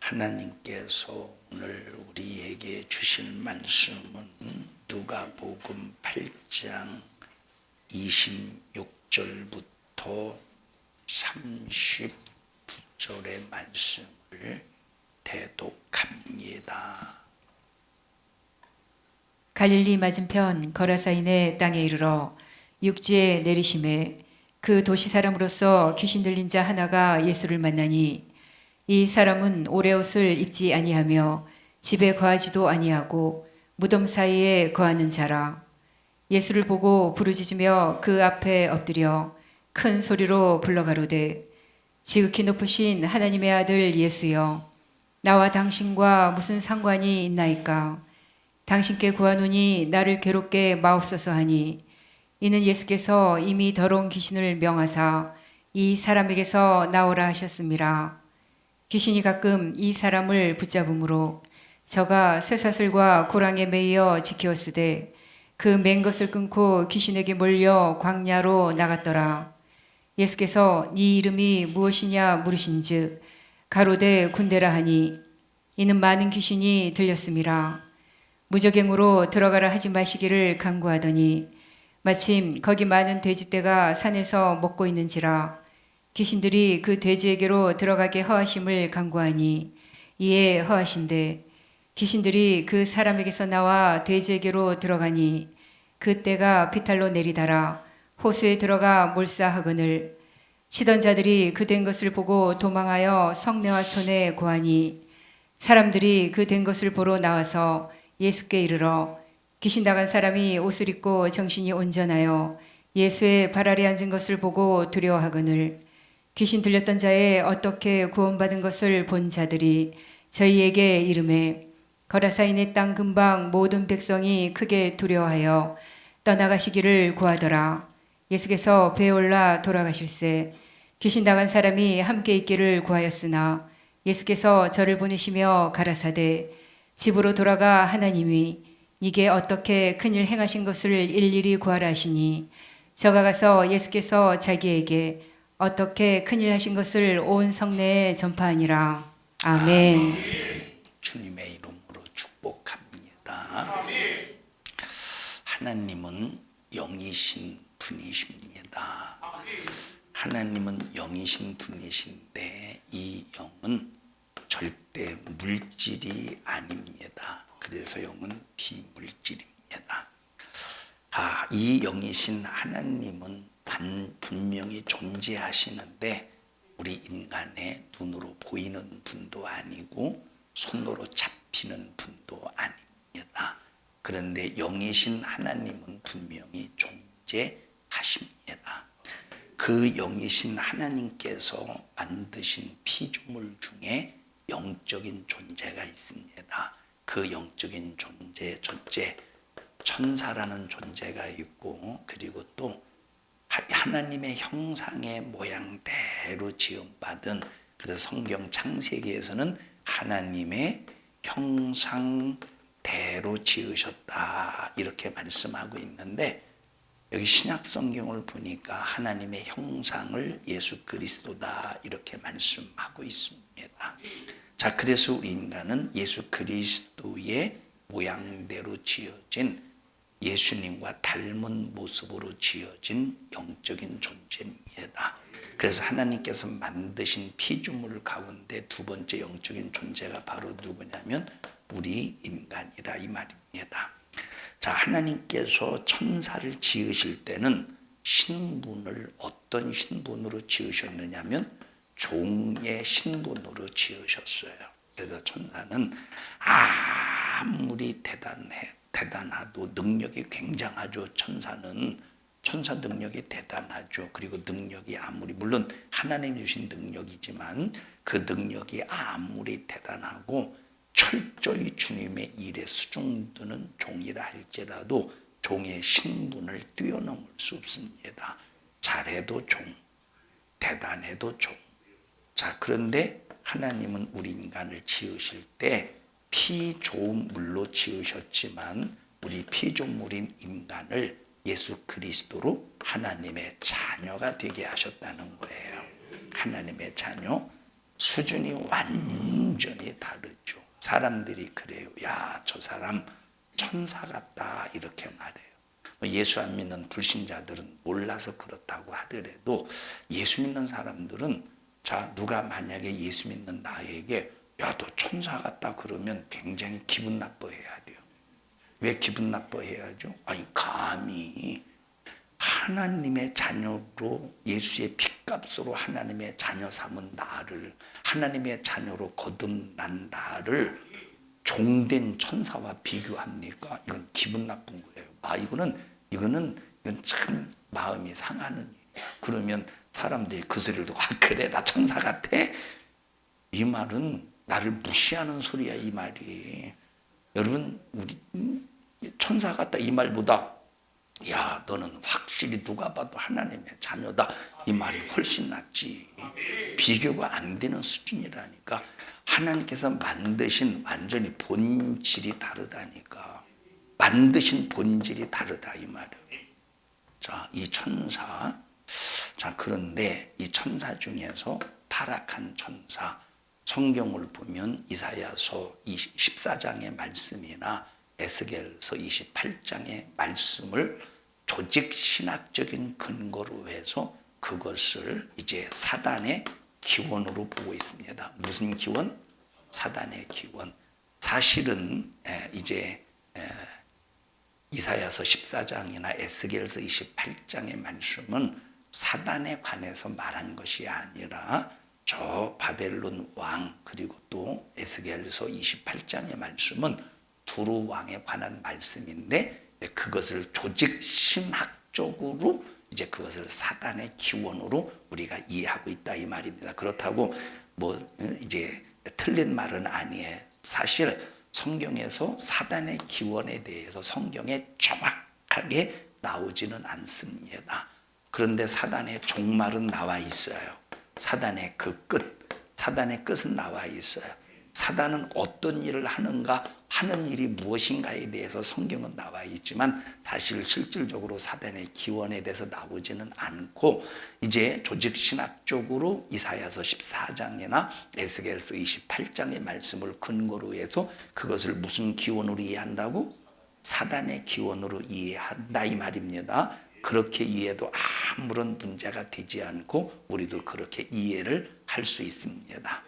하나님께서 오늘 우리에게 주실 말씀은 누가복음 8장 26절부터 39절의 말씀을 대독합니다. 갈릴리 맞은편 거라사인의 땅에 이르러 육지에 내리심에 그 도시 사람으로서 귀신 들린 자 하나가 예수를 만나니 이 사람은 오래 옷을 입지 아니하며 집에 거하지도 아니하고 무덤 사이에 거하는 자라. 예수를 보고 부르짖으며 그 앞에 엎드려 큰 소리로 불러가로되 지극히 높으신 하나님의 아들 예수여, 나와 당신과 무슨 상관이 있나이까? 당신께 구하노니 나를 괴롭게 마옵소서 하니, 이는 예수께서 이미 더러운 귀신을 명하사 이 사람에게서 나오라 하셨음이라. 귀신이 가끔 이 사람을 붙잡음으로 저가 쇠사슬과 고랑에 매여 지키었으되 그 맨 것을 끊고 귀신에게 몰려 광야로 나갔더라. 예수께서 네 이름이 무엇이냐 물으신즉 가로되 군대라 하니, 이는 많은 귀신이 들렸음이라. 무저갱으로 들어가라 하지 마시기를 간구하더니 마침 거기 많은 돼지떼가 산에서 먹고 있는지라. 귀신들이 그 돼지에게로 들어가게 허하심을 간구하니 이에 허하신대 귀신들이 그 사람에게서 나와 돼지에게로 들어가니 그 떼가 비탈로 내리달아 호수에 들어가 몰사하거늘 치던 자들이 그 된 것을 보고 도망하여 성내와 촌에 고하니 사람들이 그 된 것을 보러 나와서 예수께 이르러 귀신 나간 사람이 옷을 입고 정신이 온전하여 예수의 발 아래 앉은 것을 보고 두려워하거늘 귀신 들렸던 자의 어떻게 구원받은 것을 본 자들이 저희에게 이르매 거라사인의 땅 근방 모든 백성이 크게 두려워하여 떠나가시기를 구하더라. 예수께서 배에 올라 돌아가실새 귀신 나간 사람이 함께 있기를 구하였으나 예수께서 저를 보내시며 가라사대 집으로 돌아가 하나님이 네게 어떻게 큰일 행하신 것을 일일이 구하라 하시니 저가 가서 예수께서 자기에게 어떻게 큰일 하신 것을 온 성내에 전파하니라. 아멘. 주님의 이름으로 축복합니다. 하나님은 영이신 분이십니다. 하나님은 영이신 분이신데 이 영은 절대 물질이 아닙니다. 그래서 영은 비물질입니다. 이 영이신 하나님은 분명히 존재하시는데 우리 인간의 눈으로 보이는 분도 아니고 손으로 잡히는 분도 아닙니다. 그런데 영이신 하나님은 분명히 존재하십니다. 그 영이신 하나님께서 만드신 피조물 중에 영적인 존재가 있습니다. 그 영적인 존재 첫째 천사라는 존재가 있고, 그리고 또 하나님의 형상의 모양대로 지음받은, 그래서 성경 창세기에서는 하나님의 형상대로 지으셨다 이렇게 말씀하고 있는데, 여기 신약 성경을 보니까 하나님의 형상을 예수 그리스도다 이렇게 말씀하고 있습니다. 자, 그래서 우리 인간은 예수 그리스도의 모양대로 지어진, 예수님과 닮은 모습으로 지어진 영적인 존재입니다. 그래서 하나님께서 만드신 피조물 가운데 두 번째 영적인 존재가 바로 누구냐면 우리 인간이라 이 말입니다. 자, 하나님께서 천사를 지으실 때는 신분을 어떤 신분으로 지으셨느냐면 종의 신분으로 지으셨어요. 그래서 천사는 아무리 대단하도 능력이 굉장하죠. 천사 능력이 대단하죠. 그리고 능력이 아무리, 물론 하나님 주신 능력이지만 그 능력이 아무리 대단하고 철저히 주님의 일에 수중드는 종이라 할지라도 종의 신분을 뛰어넘을 수 없습니다. 잘해도 종, 대단해도 종. 자, 그런데 하나님은 우리 인간을 지으실 때 피조물로 지으셨지만 우리 피조물인 인간을 예수 그리스도로 하나님의 자녀가 되게 하셨다는 거예요. 하나님의 자녀, 수준이 완전히 완전히 다르죠. 사람들이 그래요. 야, 저 사람 천사 같다 이렇게 말해요. 예수 안 믿는 불신자들은 몰라서 그렇다고 하더라도 예수 믿는 사람들은 자, 누가 만약에 예수 믿는 나에게 야, 너 천사 같다 그러면 굉장히 기분 나빠해야 돼요. 왜 기분 나빠해야죠? 아니, 감히 하나님의 자녀로 예수의 핏값으로 하나님의 자녀 삼은 나를, 하나님의 자녀로 거듭난 나를 종된 천사와 비교합니까? 이건 기분 나쁜 거예요. 아, 이건 참 마음이 상하는 일이야. 그러면 사람들이 그 소리를 듣고, 아, 그래, 나 천사 같아? 이 말은 나를 무시하는 소리야, 이 말이. 여러분, 우리 천사 같다 이 말보다 야, 너는 확실히 누가 봐도 하나님의 자녀다 이 말이 훨씬 낫지. 비교가 안 되는 수준이라니까. 하나님께서 만드신 완전히 본질이 다르다니까. 만드신 본질이 다르다 이 말이에요. 자, 이 천사. 자, 그런데 이 천사 중에서 타락한 천사, 성경을 보면 이사야서 14장의 말씀이나 에스겔서 28장의 말씀을 조직 신학적인 근거로 해서 그것을 이제 사단의 기원으로 보고 있습니다. 무슨 기원? 사단의 기원. 사실은 이제 이사야서 14장이나 에스겔서 28장의 말씀은 사단에 관해서 말한 것이 아니라 저 바벨론 왕 그리고 또 에스겔서 28장의 말씀은 두루 왕에 관한 말씀인데 그것을 조직 신학적으로 이제 그것을 사단의 기원으로 우리가 이해하고 있다 이 말입니다. 그렇다고 뭐 이제 틀린 말은 아니에요. 사실 성경에서 사단의 기원에 대해서 성경에 정확하게 나오지는 않습니다. 그런데 사단의 종말은 나와 있어요. 사단의 그 끝, 사단의 끝은 나와 있어요. 사단은 어떤 일을 하는가, 하는 일이 무엇인가에 대해서 성경은 나와 있지만 사실 실질적으로 사단의 기원에 대해서 나오지는 않고 이제 조직신학적으로 이사야서 14장이나 에스겔서 28장의 말씀을 근거로 해서 그것을 무슨 기원으로 이해한다고? 사단의 기원으로 이해한다 이 말입니다. 그렇게 이해도 아무런 문제가 되지 않고 우리도 그렇게 이해를 할 수 있습니다.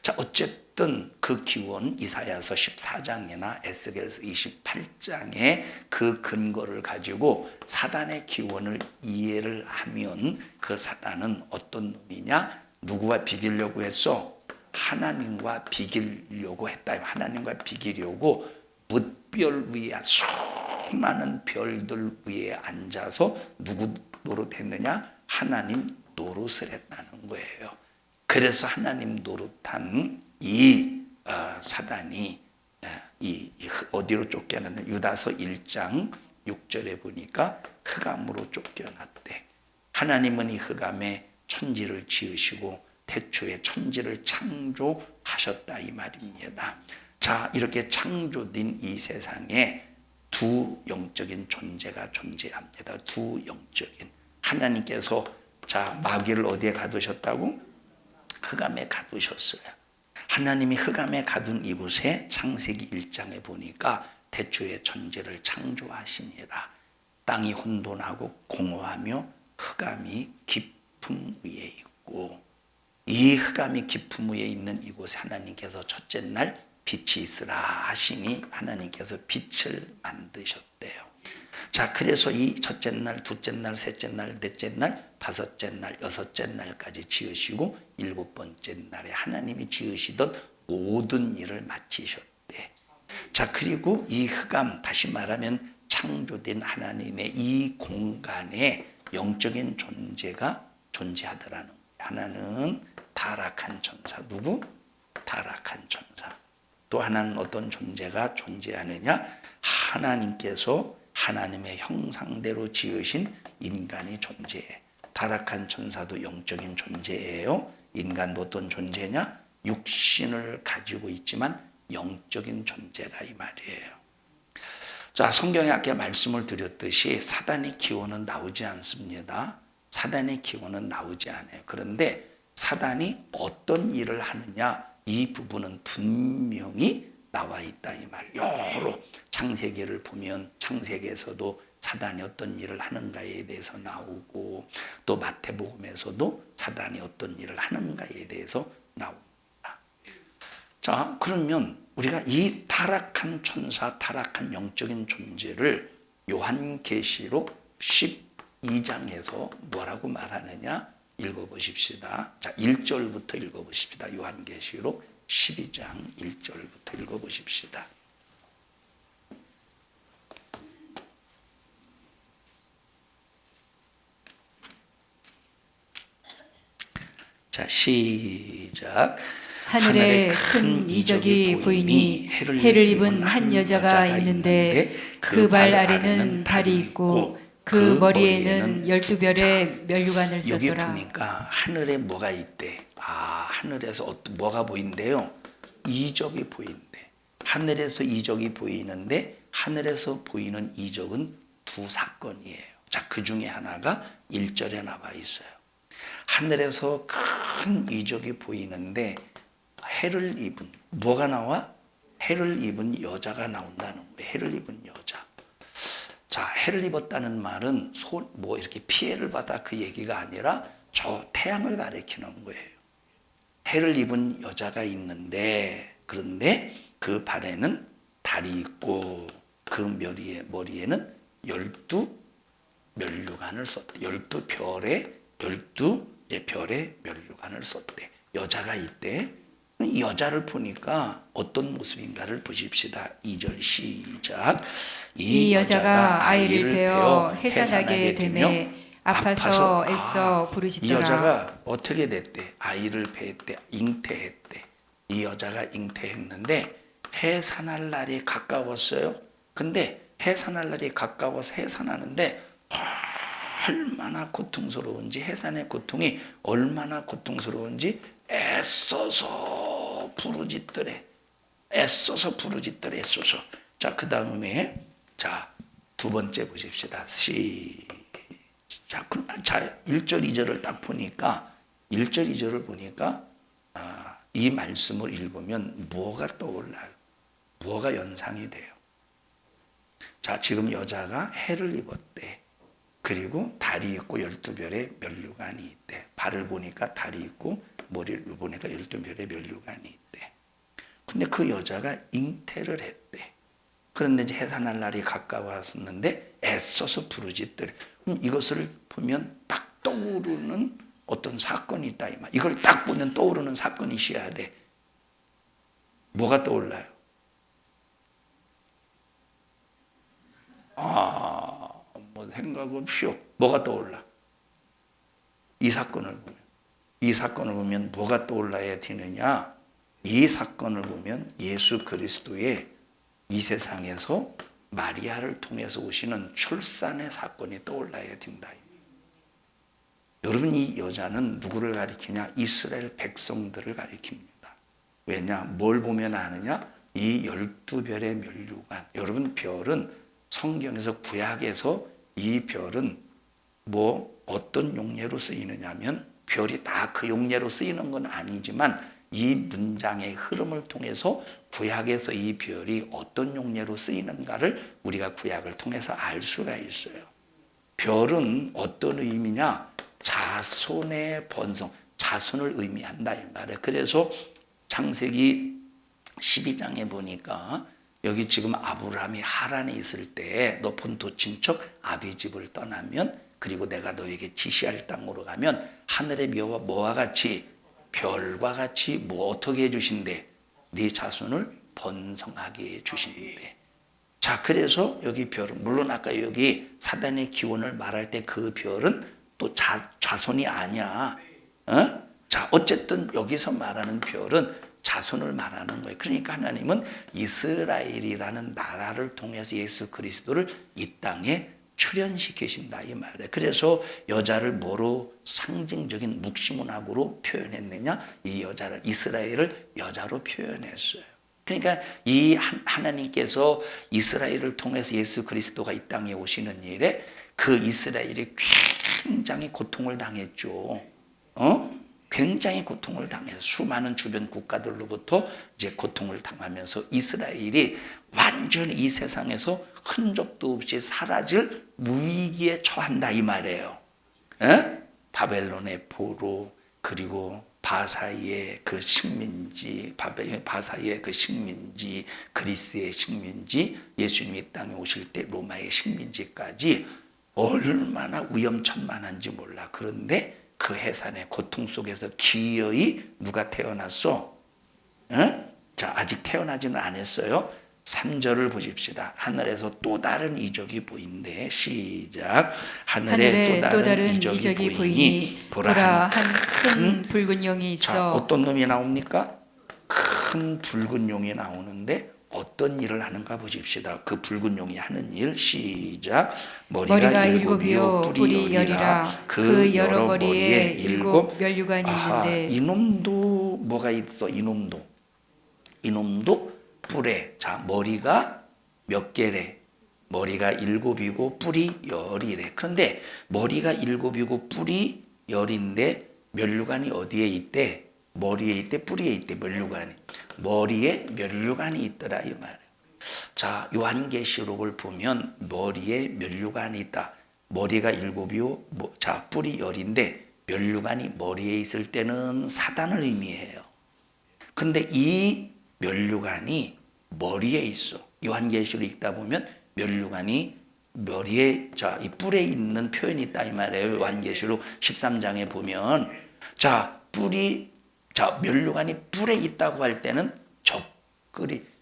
자, 어쨌든 그 기원 이사야서 14장이나 에스겔서 28장의 그 근거를 가지고 사단의 기원을 이해를 하면 그 사단은 어떤 놈이냐? 누구와 비기려고 했어? 하나님과 비기려고 했다. 하나님과 비기려고 뭇별 위에 수많은 별들 위에 앉아서 누구 노릇했느냐? 하나님 노릇을 했다는 거예요. 그래서 하나님 노릇한 이 사단이 어디로 쫓겨났냐? 유다서 1장 6절에 보니까 흑암으로 쫓겨났대. 하나님은 이 흑암에 천지를 지으시고 태초에 천지를 창조하셨다 이 말입니다. 자, 이렇게 창조된 이 세상에 두 영적인 존재가 존재합니다. 두 영적인. 하나님께서 자, 마귀를 어디에 가두셨다고? 흑암에 가두셨어요. 하나님이 흑암에 가둔 이곳에 창세기 1장에 보니까 태초에 천지를 창조하시니라. 땅이 혼돈하고 공허하며 흑암이 깊음 위에 있고 이 흑암이 깊음 위에 있는 이곳에 하나님께서 첫째 날 빛이 있으라 하시니 하나님께서 빛을 만드셨대요. 자, 그래서 이 첫째 날, 둘째 날, 셋째 날, 넷째 날, 다섯째 날, 여섯째 날까지 지으시고 일곱 번째 날에 하나님이 지으시던 모든 일을 마치셨대. 자, 그리고 이 흑암, 다시 말하면 창조된 하나님의 이 공간에 영적인 존재가 존재하더라는 거예요. 하나는 타락한 천사. 누구? 타락한 천사. 또 하나는 어떤 존재가 존재하느냐? 하나님께서 하나님의 형상대로 지으신 인간이 존재해. 타락한 천사도 영적인 존재예요. 인간도 어떤 존재냐? 육신을 가지고 있지만 영적인 존재다 이 말이에요. 자, 성경에 아까 말씀을 드렸듯이 사단의 기원은 나오지 않습니다. 사단의 기원은 나오지 않아요. 그런데 사단이 어떤 일을 하느냐? 이 부분은 분명히 나와 있다 이 말. 여러 창세기를 보면 창세기에서도 사단이 어떤 일을 하는가에 대해서 나오고, 또 마태복음에서도 사단이 어떤 일을 하는가에 대해서 나옵니다. 자, 그러면 우리가 이 타락한 천사, 타락한 영적인 존재를 요한계시록 12장에서 뭐라고 말하느냐 읽어보십시다. 자, 1절부터 읽어보십시다. 요한계시록 12장 1절부터 읽어보십시다. 자, 시작. 하늘에 큰 이적이 보이니 해를 입은 한 여자가 있는데 그 발 아래는 달이 있고 그 머리에는 12별의 면류관을 여기 썼더라. 보니까 하늘에 뭐가 있대? 하늘에서 뭐가 보인대요? 이적이 보인대. 하늘에서 이적이 보이는데 하늘에서 보이는 이적은 두 사건이에요. 자, 그 중에 하나가 1절에 나와 있어요. 하늘에서 큰 이적이 보이는데 해를 입은, 뭐가 나와? 해를 입은 여자가 나온다는 거예요. 해를 입은 여자. 자, 해를 입었다는 말은 뭐 이렇게 피해를 받아 그 얘기가 아니라 저 태양을 가리키는 거예요. 해를 입은 여자가 있는데, 그런데 그 발에는 달이 있고 그 머리에는 12면류관을 썼대. 12별의 면류관을 썼대. 여자가 있대. 이 여자를 보니까 어떤 모습인가를 보십시다. 2절 시작. 이 여자가 아이를 베어 해산하게 되매 아파서 애써 이 부르짖더라. 여자가 어떻게 됐대? 아이를 베었대. 잉태했대. 이 여자가 잉태했는데 해산할 날이 가까웠어요. 근데 해산할 날이 가까워서 해산하는데 얼마나 고통스러운지, 해산의 고통이 얼마나 고통스러운지 애써서 부르짖더래. 애써서. 자, 그 다음에 자, 두 번째 보십시다. 시작. 자, 1절 2절을 딱 보니까 1절 2절을 보니까 이 말씀을 읽으면 뭐가 떠올라요? 뭐가 연상이 돼요? 자, 지금 여자가 해를 입었대. 그리고 달이 있고 12별의 면류관이 있대. 발을 보니까 달이 있고 머리를 보니까 12별의 면류관이 있대. 근데 그 여자가 잉태를 했대. 그런데 이제 해산할 날이 가까웠었는데 애써서 부르짖더래. 이것을 보면 딱 떠오르는 어떤 사건이 있다 이 말. 이걸 딱 보면 떠오르는 사건이 있어야 돼. 뭐가 떠올라요? 뭐 생각 없이요. 뭐가 떠올라? 이 사건을 보면 뭐가 떠올라야 되느냐? 이 사건을 보면 예수 그리스도의 이 세상에서 마리아를 통해서 오시는 출산의 사건이 떠올라야 된다. 여러분, 이 여자는 누구를 가리키냐? 이스라엘 백성들을 가리킵니다. 왜냐? 뭘 보면 아느냐? 이 12별의 면류관. 여러분, 별은 성경에서 구약에서 이 별은 뭐 어떤 용례로 쓰이느냐면 별이 다 그 용례로 쓰이는 건 아니지만 이 문장의 흐름을 통해서 구약에서 이 별이 어떤 용례로 쓰이는가를 우리가 구약을 통해서 알 수가 있어요. 별은 어떤 의미냐? 자손의 번성, 자손을 의미한다 이 말이에요. 그래서 창세기 12장에 보니까 여기 지금 아브라함이 하란에 있을 때 너 본토 친척 아비 집을 떠나면, 그리고 내가 너에게 지시할 땅으로 가면 하늘의 뭐와 같이, 별과 같이 뭐 어떻게 해주신대? 네 자손을 번성하게 해주신대. 자, 그래서 여기 별은, 물론 아까 여기 사단의 기원을 말할 때 그 별은 또 자손이 아니야. 자, 어쨌든 여기서 말하는 별은 자손을 말하는 거예요. 그러니까 하나님은 이스라엘이라는 나라를 통해서 예수 그리스도를 이 땅에 출현시키신다 이 말이에요. 그래서 여자를 뭐로, 상징적인 묵시문학으로 표현했느냐? 이 여자를, 이스라엘을 여자로 표현했어요. 그러니까 이 하나님께서 이스라엘을 통해서 예수 그리스도가 이 땅에 오시는 일에 그 이스라엘이 굉장히 고통을 당했죠. 굉장히 고통을 당해서 수많은 주변 국가들로부터 이제 고통을 당하면서 이스라엘이 완전히 이 세상에서 흔적도 없이 사라질 무위기에 처한다 이 말이에요. 에? 바벨론의 포로, 그리고 바사의 그 식민지, 바사의 그 식민지, 그리스의 식민지, 예수님이 이 땅에 오실 때 로마의 식민지까지 얼마나 위험천만한지 몰라. 그런데 그 해산의 고통 속에서 기어이 누가 태어났어? 응? 자, 아직 태어나지는 않았어요. 3절을 보십시다. 하늘에서 또 다른 이적이 보인대. 시작. 하늘에 또 다른 이적이 보이니 보라 한 큰 붉은 용이 있어. 자, 어떤 놈이 나옵니까? 큰 붉은 용이 나오는데 어떤 일을 하는가 보십시다. 그 붉은 용이 하는 일. 시작. 머리가 일곱이요 뿔이 열이라. 그 여러 머리에 일곱 면류관이 있는데. 이놈도 뭐가 있어? 이놈도 뿔에, 자, 머리가 몇 개래? 머리가 일곱이고 뿔이 열이래. 그런데 머리가 일곱이고 뿔이 열인데 면류관이 어디에 있대? 머리에 있대, 뿔에 있대, 면류관이. 머리에 면류관이 있더라 이 말이에요. 자, 요한계시록을 보면 머리에 면류관이 있다. 머리가 일곱이요, 자, 뿔이 열인데 면류관이 머리에 있을 때는 사단을 의미해요. 근데 이 면류관이 머리에 있어. 요한계시록 읽다 보면 면류관이 머리에, 자, 이 뿔에 있는 표현이 있다 이 말이에요. 요한계시록 13장에 보면, 자, 면류관이 뿔에 있다고 할 때는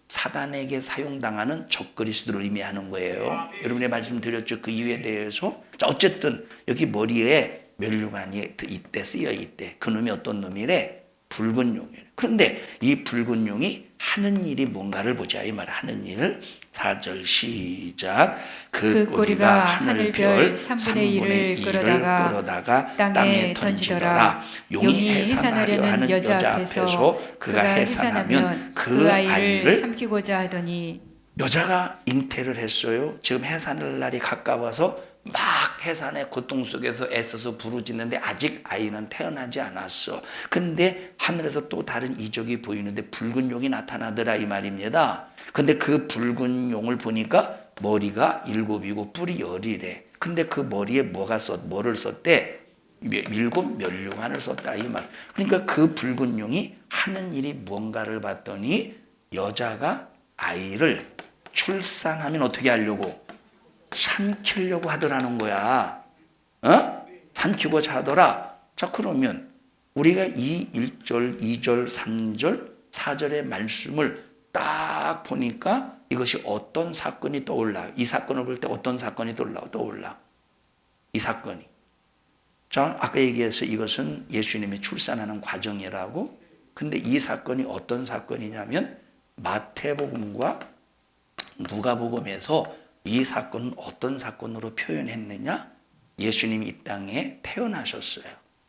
사단에게 사용당하는 적그리스도를 의미하는 거예요. 여러분의 말씀드렸죠. 그 이유에 대해서. 자, 어쨌든 여기 머리에 면류관이 이때 쓰여 있대. 그놈이 어떤 놈이래? 붉은 용이래. 그런데 이 붉은 용이 하는 일이 뭔가를 보자 이 말. 하는 일. 4절 시작. 그 꼬리가 하늘별 3분의 1을 끌어다가 땅에 던지더라. 용이 해산하려 하는 여자 앞에서 그가 해산하면 그 아이를 삼키고자 하더니. 여자가 잉태를 했어요. 지금 해산할 날이 가까워서 막 해산의 고통 속에서 애써서 부르짖는데 아직 아이는 태어나지 않았어. 근데 하늘에서 또 다른 이적이 보이는데 붉은 용이 나타나더라 이 말입니다. 근데 그 붉은 용을 보니까 머리가 일곱이고 뿔이 열이래. 근데 그 머리에 뭐를 썼대? 일곱 면류관을 썼다 이 말. 그러니까 그 붉은 용이 하는 일이 뭔가를 봤더니 여자가 아이를 출산하면 어떻게 하려고? 삼키려고 하더라는 거야. 삼키고자 하더라. 자, 그러면 우리가 이 1절, 2절, 3절, 4절의 말씀을 딱 보니까 이것이 어떤 사건이 떠올라. 이 사건을 볼 때 어떤 사건이 떠올라. 이 사건이. 자, 아까 얘기해서 이것은 예수님이 출산하는 과정이라고. 근데 이 사건이 어떤 사건이냐면 마태복음과 누가복음에서 이 사건은 어떤 사건으로 표현했느냐? 예수님이 이 땅에 태어나셨어요.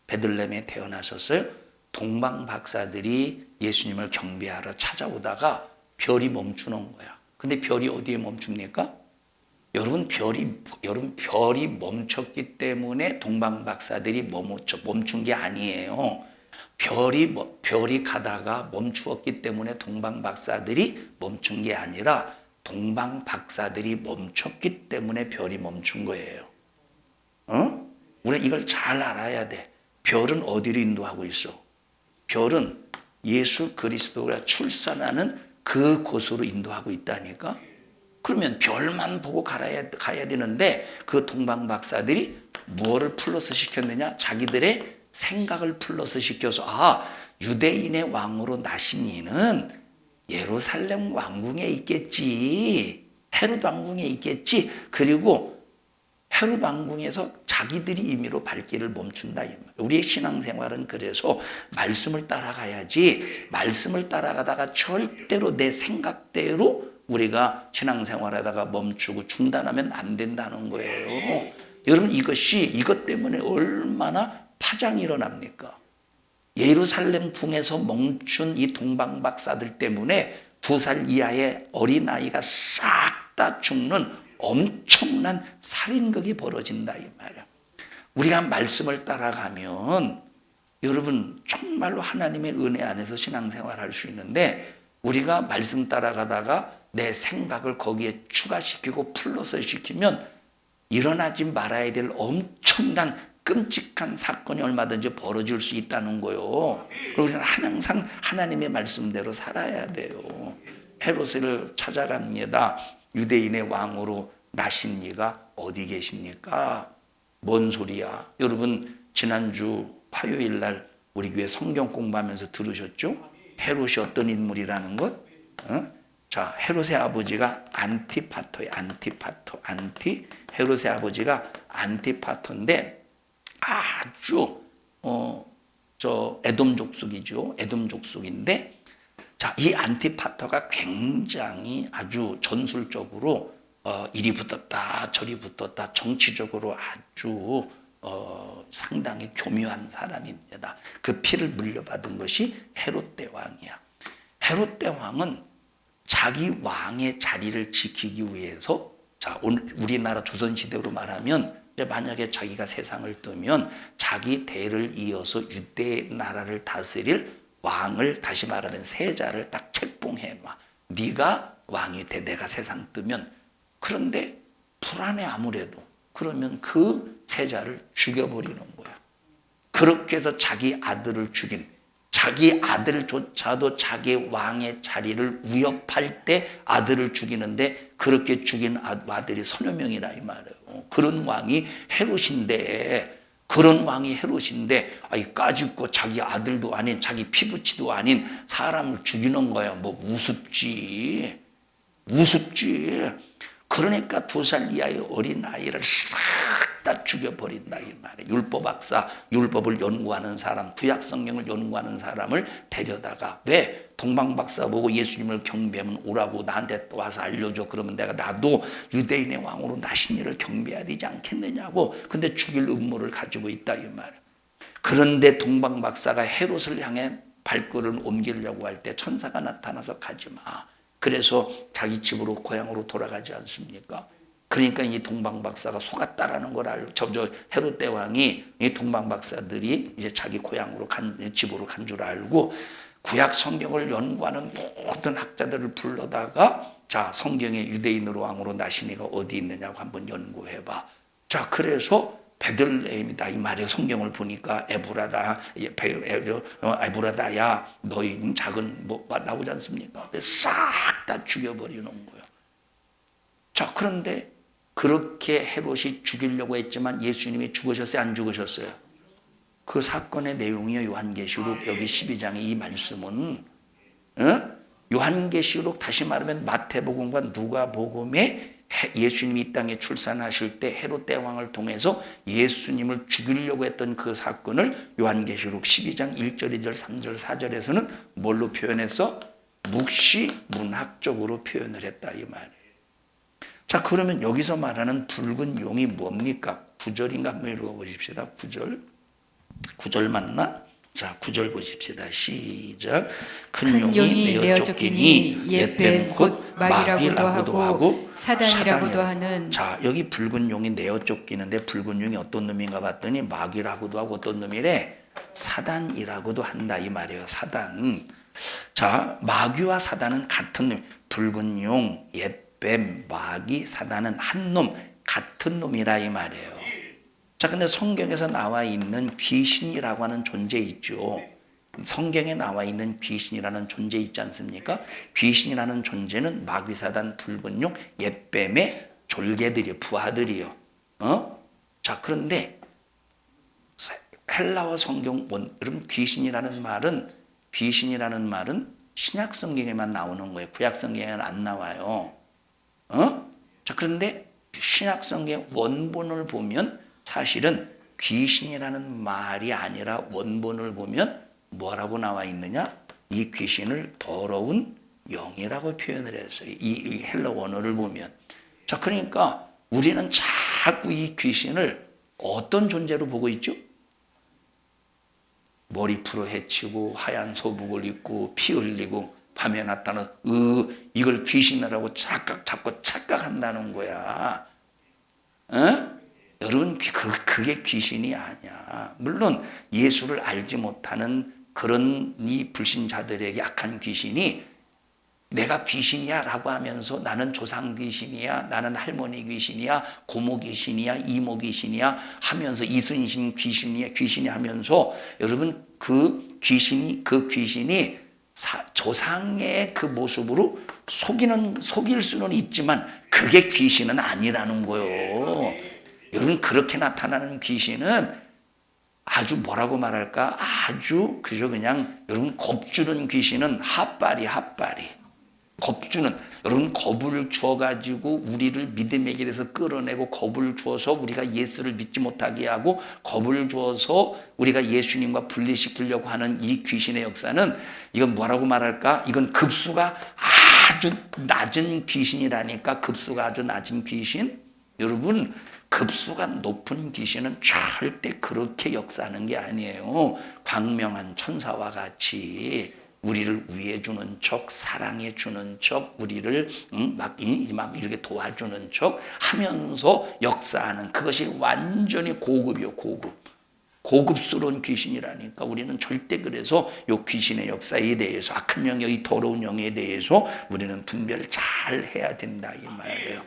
베들레헴에 태어나셨어요. 동방 박사들이 예수님을 경배하러 찾아오다가 별이 멈추는 거야. 근데 별이 어디에 멈춥니까? 여러분, 별이 멈췄기 때문에 동방 박사들이 멈춘 게 아니에요. 별이 가다가 멈추었기 때문에 동방 박사들이 멈춘 게 아니라 동방 박사들이 멈췄기 때문에 별이 멈춘 거예요. 우리가 이걸 잘 알아야 돼. 별은 어디로 인도하고 있어? 별은 예수 그리스도가 출산하는 그 곳으로 인도하고 있다니까. 그러면 별만 보고 가야 되는데 그 동방 박사들이 무엇을 플러스 시켰느냐? 자기들의 생각을 플러스 시켜서 유대인의 왕으로 나신 이는 예루살렘 왕궁에 있겠지. 헤롯 왕궁에 있겠지. 그리고 헤롯 왕궁에서 자기들이 임의로 발길을 멈춘다. 우리의 신앙생활은 그래서 말씀을 따라가야지. 말씀을 따라가다가 절대로 내 생각대로 우리가 신앙생활하다가 멈추고 중단하면 안 된다는 거예요. 여러분, 이것 때문에 얼마나 파장이 일어납니까? 예루살렘 궁에서 멈춘 이 동방 박사들 때문에 2살 이하의 어린아이가 싹 다 죽는 엄청난 살인극이 벌어진다 이 말이야. 우리가 말씀을 따라가면 여러분 정말로 하나님의 은혜 안에서 신앙생활할 수 있는데 우리가 말씀 따라가다가 내 생각을 거기에 추가시키고 플러스 시키면 일어나지 말아야 될 엄청난 끔찍한 사건이 얼마든지 벌어질 수 있다는 거요. 그리고 우리는 항상 하나님의 말씀대로 살아야 돼요. 헤롯을 찾아갑니다. 유대인의 왕으로 나신 이가 어디 계십니까? 뭔 소리야? 여러분 지난주 화요일 날 우리 교회 성경 공부하면서 들으셨죠? 헤롯이 어떤 인물이라는 것? 자, 헤롯의 아버지가 안티파터예요. 헤롯의 아버지가 안티파터인데 아주 에돔 족속이죠. 에돔 족속인데 자, 이 안티파터가 굉장히 아주 전술적으로 이리 붙었다 저리 붙었다 정치적으로 아주 상당히 교묘한 사람입니다. 그 피를 물려받은 것이 헤롯 대왕이야. 헤롯 대왕은 자기 왕의 자리를 지키기 위해서 자, 오늘 우리나라 조선시대로 말하면 이제 만약에 자기가 세상을 뜨면 자기 대를 이어서 유대 나라를 다스릴 왕을 다시 말하면 세자를 딱 책봉해 놔. 네가 왕이 돼 내가 세상 뜨면. 그런데 불안해 아무래도. 그러면 그 세자를 죽여버리는 거야. 그렇게 해서 자기 아들을 죽인 자기 아들조차도 자기 왕의 자리를 위협할 때 아들을 죽이는데 그렇게 죽인 아들이 서너 명이라 이 말이에요. 그런 왕이 헤롯인데 이 까짓거 자기 아들도 아닌 자기 피부치도 아닌 사람을 죽이는 거야. 뭐 우습지. 그러니까 2살 이하의 어린 아이를 싹 다 죽여버린다 이 말이에요. 율법학사, 율법을 연구하는 사람, 구약 성경을 연구하는 사람을 데려다가 왜 동방박사 보고 예수님을 경배하면 오라고 나한테 와서 알려줘. 그러면 나도 유대인의 왕으로 나신 이를 경배해야 되지 않겠느냐고. 근데 죽일 음모를 가지고 있다 이 말이에요. 그런데 동방박사가 헤롯을 향해 발걸음을 옮기려고 할 때 천사가 나타나서 가지 마. 그래서 자기 집으로 고향으로 돌아가지 않습니까? 그러니까 이 동방박사가 속았다라는 걸 알고 헤롯 대왕이 이 동방박사들이 이제 자기 고향으로 집으로 간 줄 알고 구약 성경을 연구하는 모든 학자들을 불러다가 자 성경의 유대인으로 왕으로 나신 이가 어디 있느냐고 한번 연구해봐. 자 그래서 베들레헴이다 이 말이에요. 성경을 보니까 에브라다야 너희 작은 뭐 나오지 않습니까? 싹 다 죽여버리는 거예요. 자 그런데 그렇게 헤롯이 죽이려고 했지만 예수님이 죽으셨어요? 안 죽으셨어요? 그 사건의 내용이요. 요한계시록 여기 12장의 이 말씀은 요한계시록 다시 말하면 마태복음과 누가복음에 예수님이 이 땅에 출산하실 때 헤롯 대왕을 통해서 예수님을 죽이려고 했던 그 사건을 요한계시록 12장 1절, 2절, 3절, 4절에서는 뭘로 표현해서 묵시문학적으로 표현을 했다 이 말이에요. 자 그러면 여기서 말하는 붉은 용이 뭡니까? 9절인가 한번 읽어보십시다. 9절 맞나? 자 9절 보십시다. 시작. 큰 용이 내어 쫓기니 옛뱀 곧 마귀라고도 하고 사단이라고도 하는. 자 여기 붉은 용이 내어 쫓기는데 붉은 용이 어떤 놈인가 봤더니 마귀라고도 하고 어떤 놈이래? 사단이라고도 한다 이 말이에요. 사단. 자 마귀와 사단은 같은 놈. 붉은 용, 옛뱀, 마귀, 사단은 한 놈, 같은 놈이라 이 말이에요. 자, 근데 성경에서 나와 있는 귀신이라고 하는 존재 있죠. 성경에 나와 있는 귀신이라는 존재 있지 않습니까? 귀신이라는 존재는 마귀, 사단, 붉은 용, 옛뱀의 졸개들이요, 부하들이요. 자, 그런데 헬라어 성경 여러분 귀신이라는 말은 신약 성경에만 나오는 거예요. 구약 성경에는 안 나와요. 자, 그런데 신약 성경 원본을 보면 사실은 귀신이라는 말이 아니라 원본을 보면 뭐라고 나와 있느냐? 이 귀신을 더러운 영이라고 표현을 했어요. 이 헬라 원어를 보면. 자, 그러니까 우리는 자꾸 이 귀신을 어떤 존재로 보고 있죠? 머리 풀어 헤치고 하얀 소복을 입고 피 흘리고 밤에 나타나 이걸 귀신이라고 자꾸 착각한다는 거야. 여러분 그게 귀신이 아니야. 물론 예수를 알지 못하는 그런 이 불신자들에게 악한 귀신이 내가 귀신이야 라고 하면서 나는 조상 귀신이야, 나는 할머니 귀신이야, 고모 귀신이야, 이모 귀신이야 하면서 이순신 귀신이 하면서 여러분 그 귀신이 조상의 그 모습으로 속일 수는 있지만 그게 귀신은 아니라는 거예요. 여러분 그렇게 나타나는 귀신은 아주 뭐라고 말할까? 아주 그저 그냥 여러분 겁주는 귀신은 핫바리. 겁주는 여러분 겁을 주어가지고 우리를 믿음의 길에서 끌어내고 겁을 주어서 우리가 예수를 믿지 못하게 하고 겁을 주어서 우리가 예수님과 분리시키려고 하는 이 귀신의 역사는 이건 뭐라고 말할까? 이건 급수가 아주 낮은 귀신이라니까. 급수가 아주 낮은 귀신. 여러분 급수가 높은 귀신은 절대 그렇게 역사하는 게 아니에요. 광명한 천사와 같이 우리를 위해주는 척, 사랑해주는 척, 우리를 막 이렇게 도와주는 척 하면서 역사하는 그것이 완전히 고급이요, 고급스러운 귀신이라니까. 우리는 절대 그래서 이 귀신의 역사에 대해서 악한 영의 이 더러운 영에 대해서 우리는 분별을 잘 해야 된다 이 말이에요.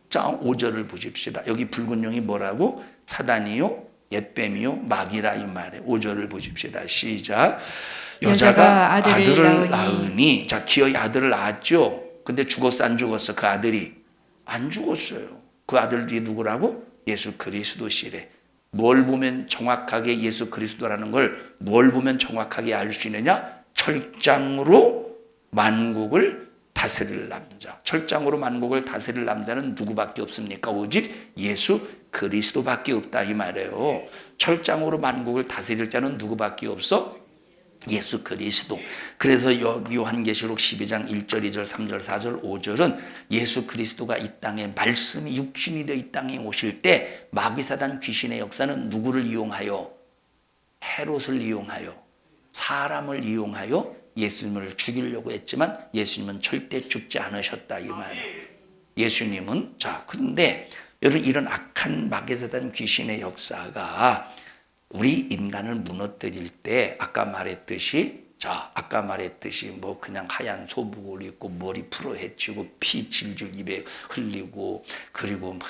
자, 5절을 보십시다. 여기 붉은 영이 뭐라고? 사단이요, 옛뱀이요, 마귀라 이 말이에요. 5절을 보십시다. 시작. 여자가 아들을 낳으니, 자, 기어이 아들을 낳았죠. 근데 죽었어, 안 죽었어? 그 아들이 안 죽었어요. 그 아들이 누구라고? 예수 그리스도시래. 뭘 보면 정확하게 예수 그리스도라는 걸 뭘 보면 정확하게 알 수 있느냐? 철장으로 만국을 다스릴 남자. 철장으로 만국을 다스릴 남자는 누구밖에 없습니까? 오직 예수 그리스도밖에 없다 이 말이에요. 철장으로 만국을 다스릴 자는 누구밖에 없어? 예수 그리스도. 그래서 요한계시록 12장 1절, 2절, 3절, 4절, 5절은 예수 그리스도가 이 땅에 말씀이 육신이 되어 이 땅에 오실 때 마귀사단 귀신의 역사는 누구를 이용하여? 헤롯을 이용하여, 사람을 이용하여 예수님을 죽이려고 했지만 예수님은 절대 죽지 않으셨다 이 말이에요. 예수님은 자, 그런데 여러분 이런 악한 마귀사단 귀신의 역사가 우리 인간을 무너뜨릴 때 아까 말했듯이 뭐 그냥 하얀 소복을 입고 머리 풀어 헤치고 피 질질 입에 흘리고 그리고 막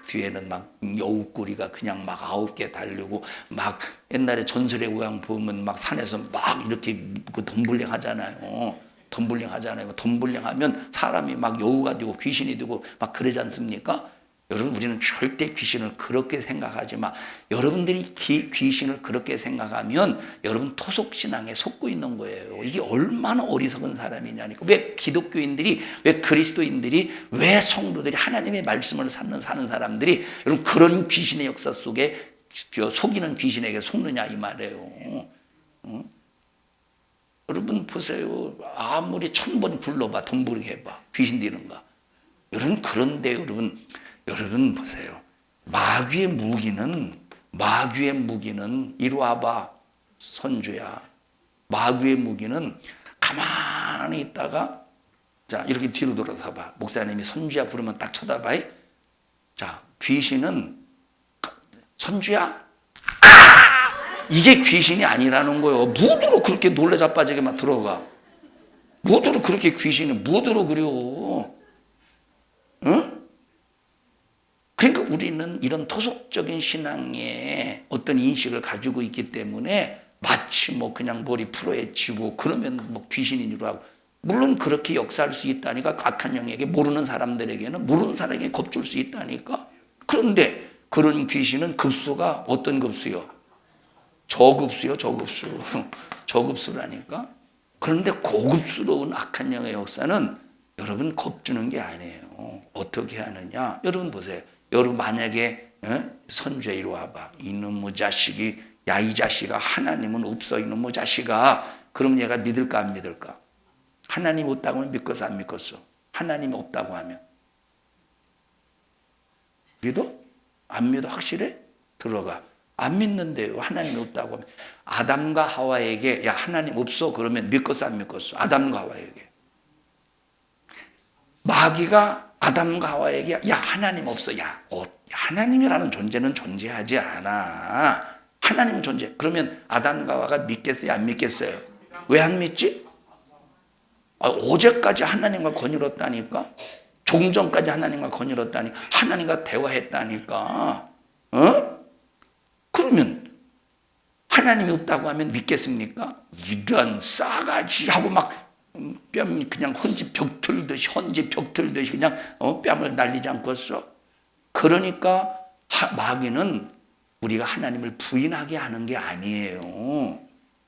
뒤에는 막 여우꼬리가 그냥 막 9개 달리고 막 옛날에 전설의 고향 보면 막 산에서 막 이렇게 그 덤블링 하잖아요. 덤블링 하면 사람이 막 여우가 되고 귀신이 되고 막 그러지 않습니까? 여러분 우리는 절대 귀신을 그렇게 생각하지 마. 여러분들이 귀신을 그렇게 생각하면 여러분 토속신앙에 속고 있는 거예요. 이게 얼마나 어리석은 사람이냐니까. 왜 기독교인들이, 왜 그리스도인들이, 왜 성도들이 하나님의 말씀을 사는 사람들이 여러분 그런 귀신의 역사 속에 속이는 귀신에게 속느냐 이 말이에요. 여러분 보세요. 아무리 1000번 굴러봐, 덤블링 해봐, 귀신 되는가. 여러분 그런데 여러분 보세요. 마귀의 무기는 이리 와봐 선주야. 마귀의 무기는 가만히 있다가 자 이렇게 뒤로 돌아서 봐. 목사님이 선주야 부르면 딱 쳐다봐. 자 귀신은 선주야 이게 귀신이 아니라는 거예요. 무드로 그렇게 놀래 자빠지게만 들어가. 무드로 그렇게 귀신이 무드로 그려. 응? 그러니까 우리는 이런 토속적인 신앙의 어떤 인식을 가지고 있기 때문에 마치 뭐 그냥 머리 풀어헤치고 그러면 뭐 귀신인 줄 알고. 물론 그렇게 역사할 수 있다니까. 악한 영에게 모르는 사람에게 겁줄 수 있다니까. 그런데 그런 귀신은 급수가 어떤 급수요? 저급수요. 저급수라니까. 그런데 고급스러운 악한 영의 역사는 여러분 겁주는 게 아니에요. 어떻게 하느냐? 여러분 보세요. 여러분 만약에 선주에 이리 와봐. 이놈의 자식이 야 이 자식아 하나님은 없어 이놈의 자식아. 그럼 얘가 믿을까 안 믿을까? 하나님 없다고 하면 믿겠어 안 믿겠어? 하나님이 없다고 하면 믿어? 안 믿어? 확실해? 들어가. 안 믿는데요. 하나님이 없다고 하면 아담과 하와에게 야 하나님 없어 그러면 믿겠어 안 믿겠어? 아담과 하와에게. 마귀가 아담과 하와에게 야 하나님 없어. 야 하나님이라는 존재는 존재하지 않아. 하나님 존재. 그러면 아담과 하와가 믿겠어요? 안 믿겠어요? 왜 안 믿지? 어제까지 하나님과 거닐었다니까. 조금 전까지 하나님과 거닐었다니까. 하나님과 대화했다니까. 그러면 하나님이 없다고 하면 믿겠습니까? 이런 싸가지 하고 막 뺨 그냥 헌지 벽틀듯이 그냥 뺨을 날리지 않겠어? 그러니까 마귀는 우리가 하나님을 부인하게 하는 게 아니에요.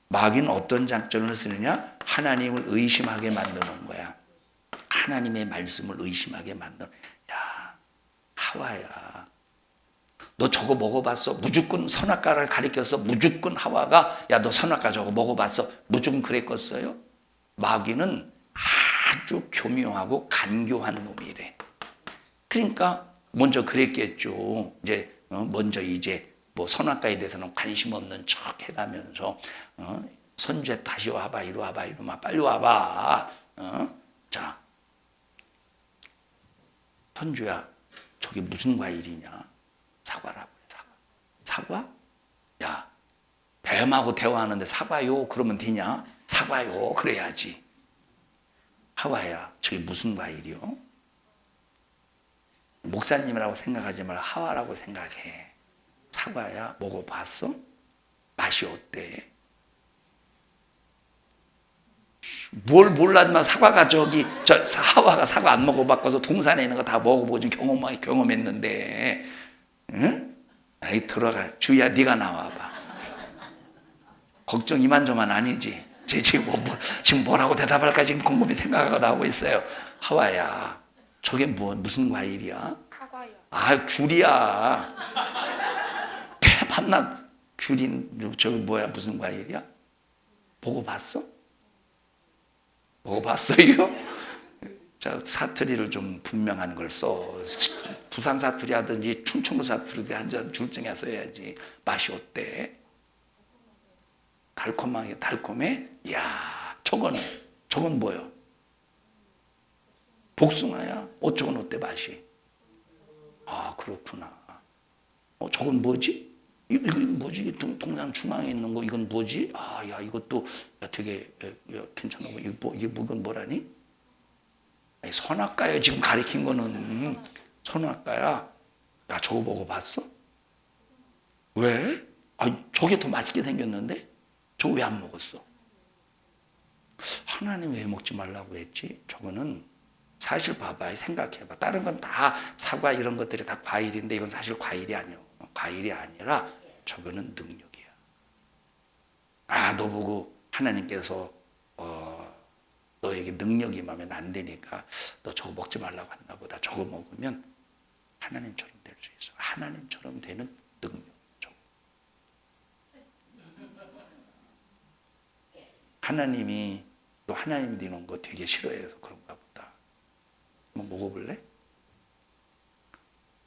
마귀는 어떤 작전을 쓰느냐? 하나님을 의심하게 만드는 거야. 하나님의 말씀을 의심하게 만드는. 야, 하와야, 너 저거 먹어봤어? 무조건 선악과를 가리켜서 무조건 하와가 야, 너 선악과 저거 먹어봤어? 무조건 그랬겠어요? 마귀는 아주 교묘하고 간교한 놈이래. 그러니까 먼저 그랬겠죠. 먼저 뭐 선악과에 대해서는 관심 없는 척 해가면서 선주야 다시 와봐, 이리 와봐, 빨리 와봐. 자, 선주야, 저게 무슨 과일이냐? 사과라고 해, 사과? 야, 뱀하고 대화하는데 사과요? 그러면 되냐? 사과요? 그래야지. 하와야, 저게 무슨 과일이요? 목사님이라고 생각하지 말고 하와라고 생각해. 사과야, 먹어봤어? 맛이 어때? 뭘 몰라지만 사과가 하와가 사과 안 먹어봤고서 동산에 있는 거 다 먹어보지 경험했는데, 응? 아이 들어가, 주희야 네가 나와봐. 걱정 이만저만 아니지. 지금 뭐라고 대답할까 지금 곰곰이 생각하고 나오고 있어요. 하와야, 저게 무슨 과일이야? 사과요. 아, 귤이야. 밤낮 귤인 저기 무슨 과일이야? 먹어봤어? 먹어봤어요? 자, 사투리를 좀 분명한 걸 써. 부산 사투리 하든지 충청도 사투리 한잔 줄 중에 써야지. 맛이 어때? 달콤해? 야, 저건 뭐요? 복숭아야? 저건 어때 맛이? 아, 그렇구나. 저건 뭐지? 이건 뭐지? 동상 중앙에 있는 거 이건 뭐지? 아, 야, 이것도 되게 괜찮아. 이건 뭐라니? 아니, 선악과야. 지금 가리킨 거는 선악과야. 야, 저거 먹어봤어? 왜? 아, 저게 더 맛있게 생겼는데? 저거 왜 안 먹었어? 하나님 왜 먹지 말라고 했지? 저거는 사실 봐봐, 생각해봐. 다른 건 다 사과 이런 것들이 다 과일인데 이건 사실 과일이 아니야. 과일이 아니라 저거는 능력이야. 아, 너 보고 하나님께서 너에게 능력이 임하면 안 되니까 너 저거 먹지 말라고 했나 보다. 저거 먹으면 하나님처럼 될 수 있어. 하나님처럼 되는 능력. 하나님이 너 하나님 되는 거 되게 싫어해서 그런가 보다. 한번 먹어볼래?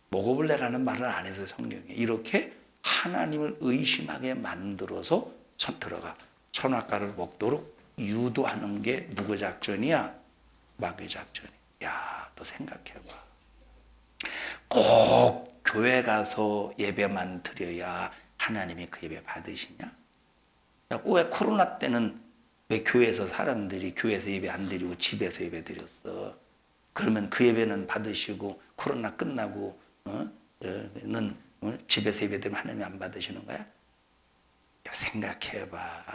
먹어볼래라는 말을 안 해서 성경에 이렇게 하나님을 의심하게 만들어서 들어가 선악과를 먹도록 유도하는 게 누구 작전이야? 마귀 작전이야. 야, 너 생각해봐. 꼭 교회 가서 예배만 드려야 하나님이 그 예배 받으시냐? 야, 왜 코로나 때는 왜 교회에서 사람들이 교회에서 예배 안 드리고 집에서 예배 드렸어? 그러면 그 예배는 받으시고 코로나 끝나고 집에서 예배 드리면 하나님 안 받으시는 거야? 야, 생각해봐.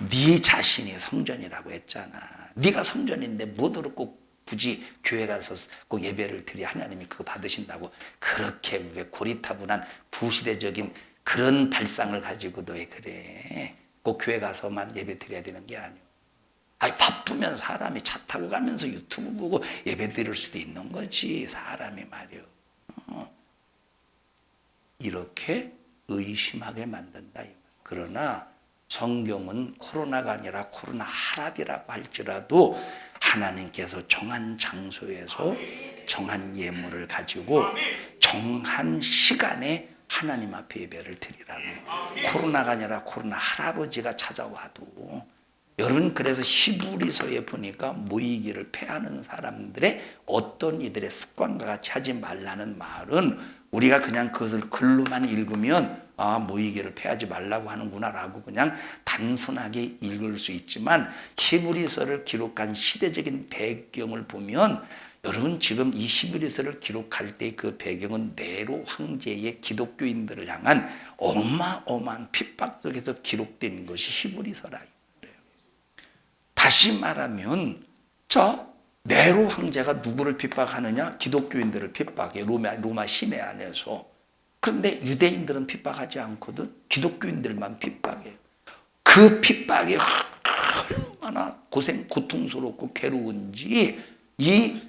네 자신이 성전이라고 했잖아. 네가 성전인데 뭐더러 꼭 굳이 교회 가서 꼭 예배를 드려 하나님이 그거 받으신다고 그렇게 왜 고리타분한 부시대적인 그런 발상을 가지고 너 왜 그래? 꼭 교회 가서만 예배 드려야 되는 게 아니오. 아니, 바쁘면 사람이 차 타고 가면서 유튜브 보고 예배 드릴 수도 있는 거지. 사람이 말이오. 이렇게 의심하게 만든다. 그러나 성경은 코로나가 아니라 코로나 하랍이라고 할지라도 하나님께서 정한 장소에서 정한 예물을 가지고 정한 시간에 하나님 앞에 예배를 드리라는 거예요. 코로나가 아니라 코로나 할아버지가 찾아와도 여러분, 그래서 히브리서에 보니까 모이기를 패하는 사람들의 어떤 이들의 습관과 같이 하지 말라는 말은 우리가 그냥 그것을 글로만 읽으면 모이게를 패하지 말라고 하는구나라고 그냥 단순하게 읽을 수 있지만 히브리서를 기록한 시대적인 배경을 보면 여러분 지금 이 히브리서를 기록할 때 그 배경은 네로 황제의 기독교인들을 향한 어마어마한 핍박 속에서 기록된 것이 히브리서라. 다시 말하면 네로 황제가 누구를 핍박하느냐? 기독교인들을 핍박해. 로마 시내 안에서. 그런데 유대인들은 핍박하지 않거든. 기독교인들만 핍박해요. 그 핍박이 얼마나 고통스럽고 괴로운지 이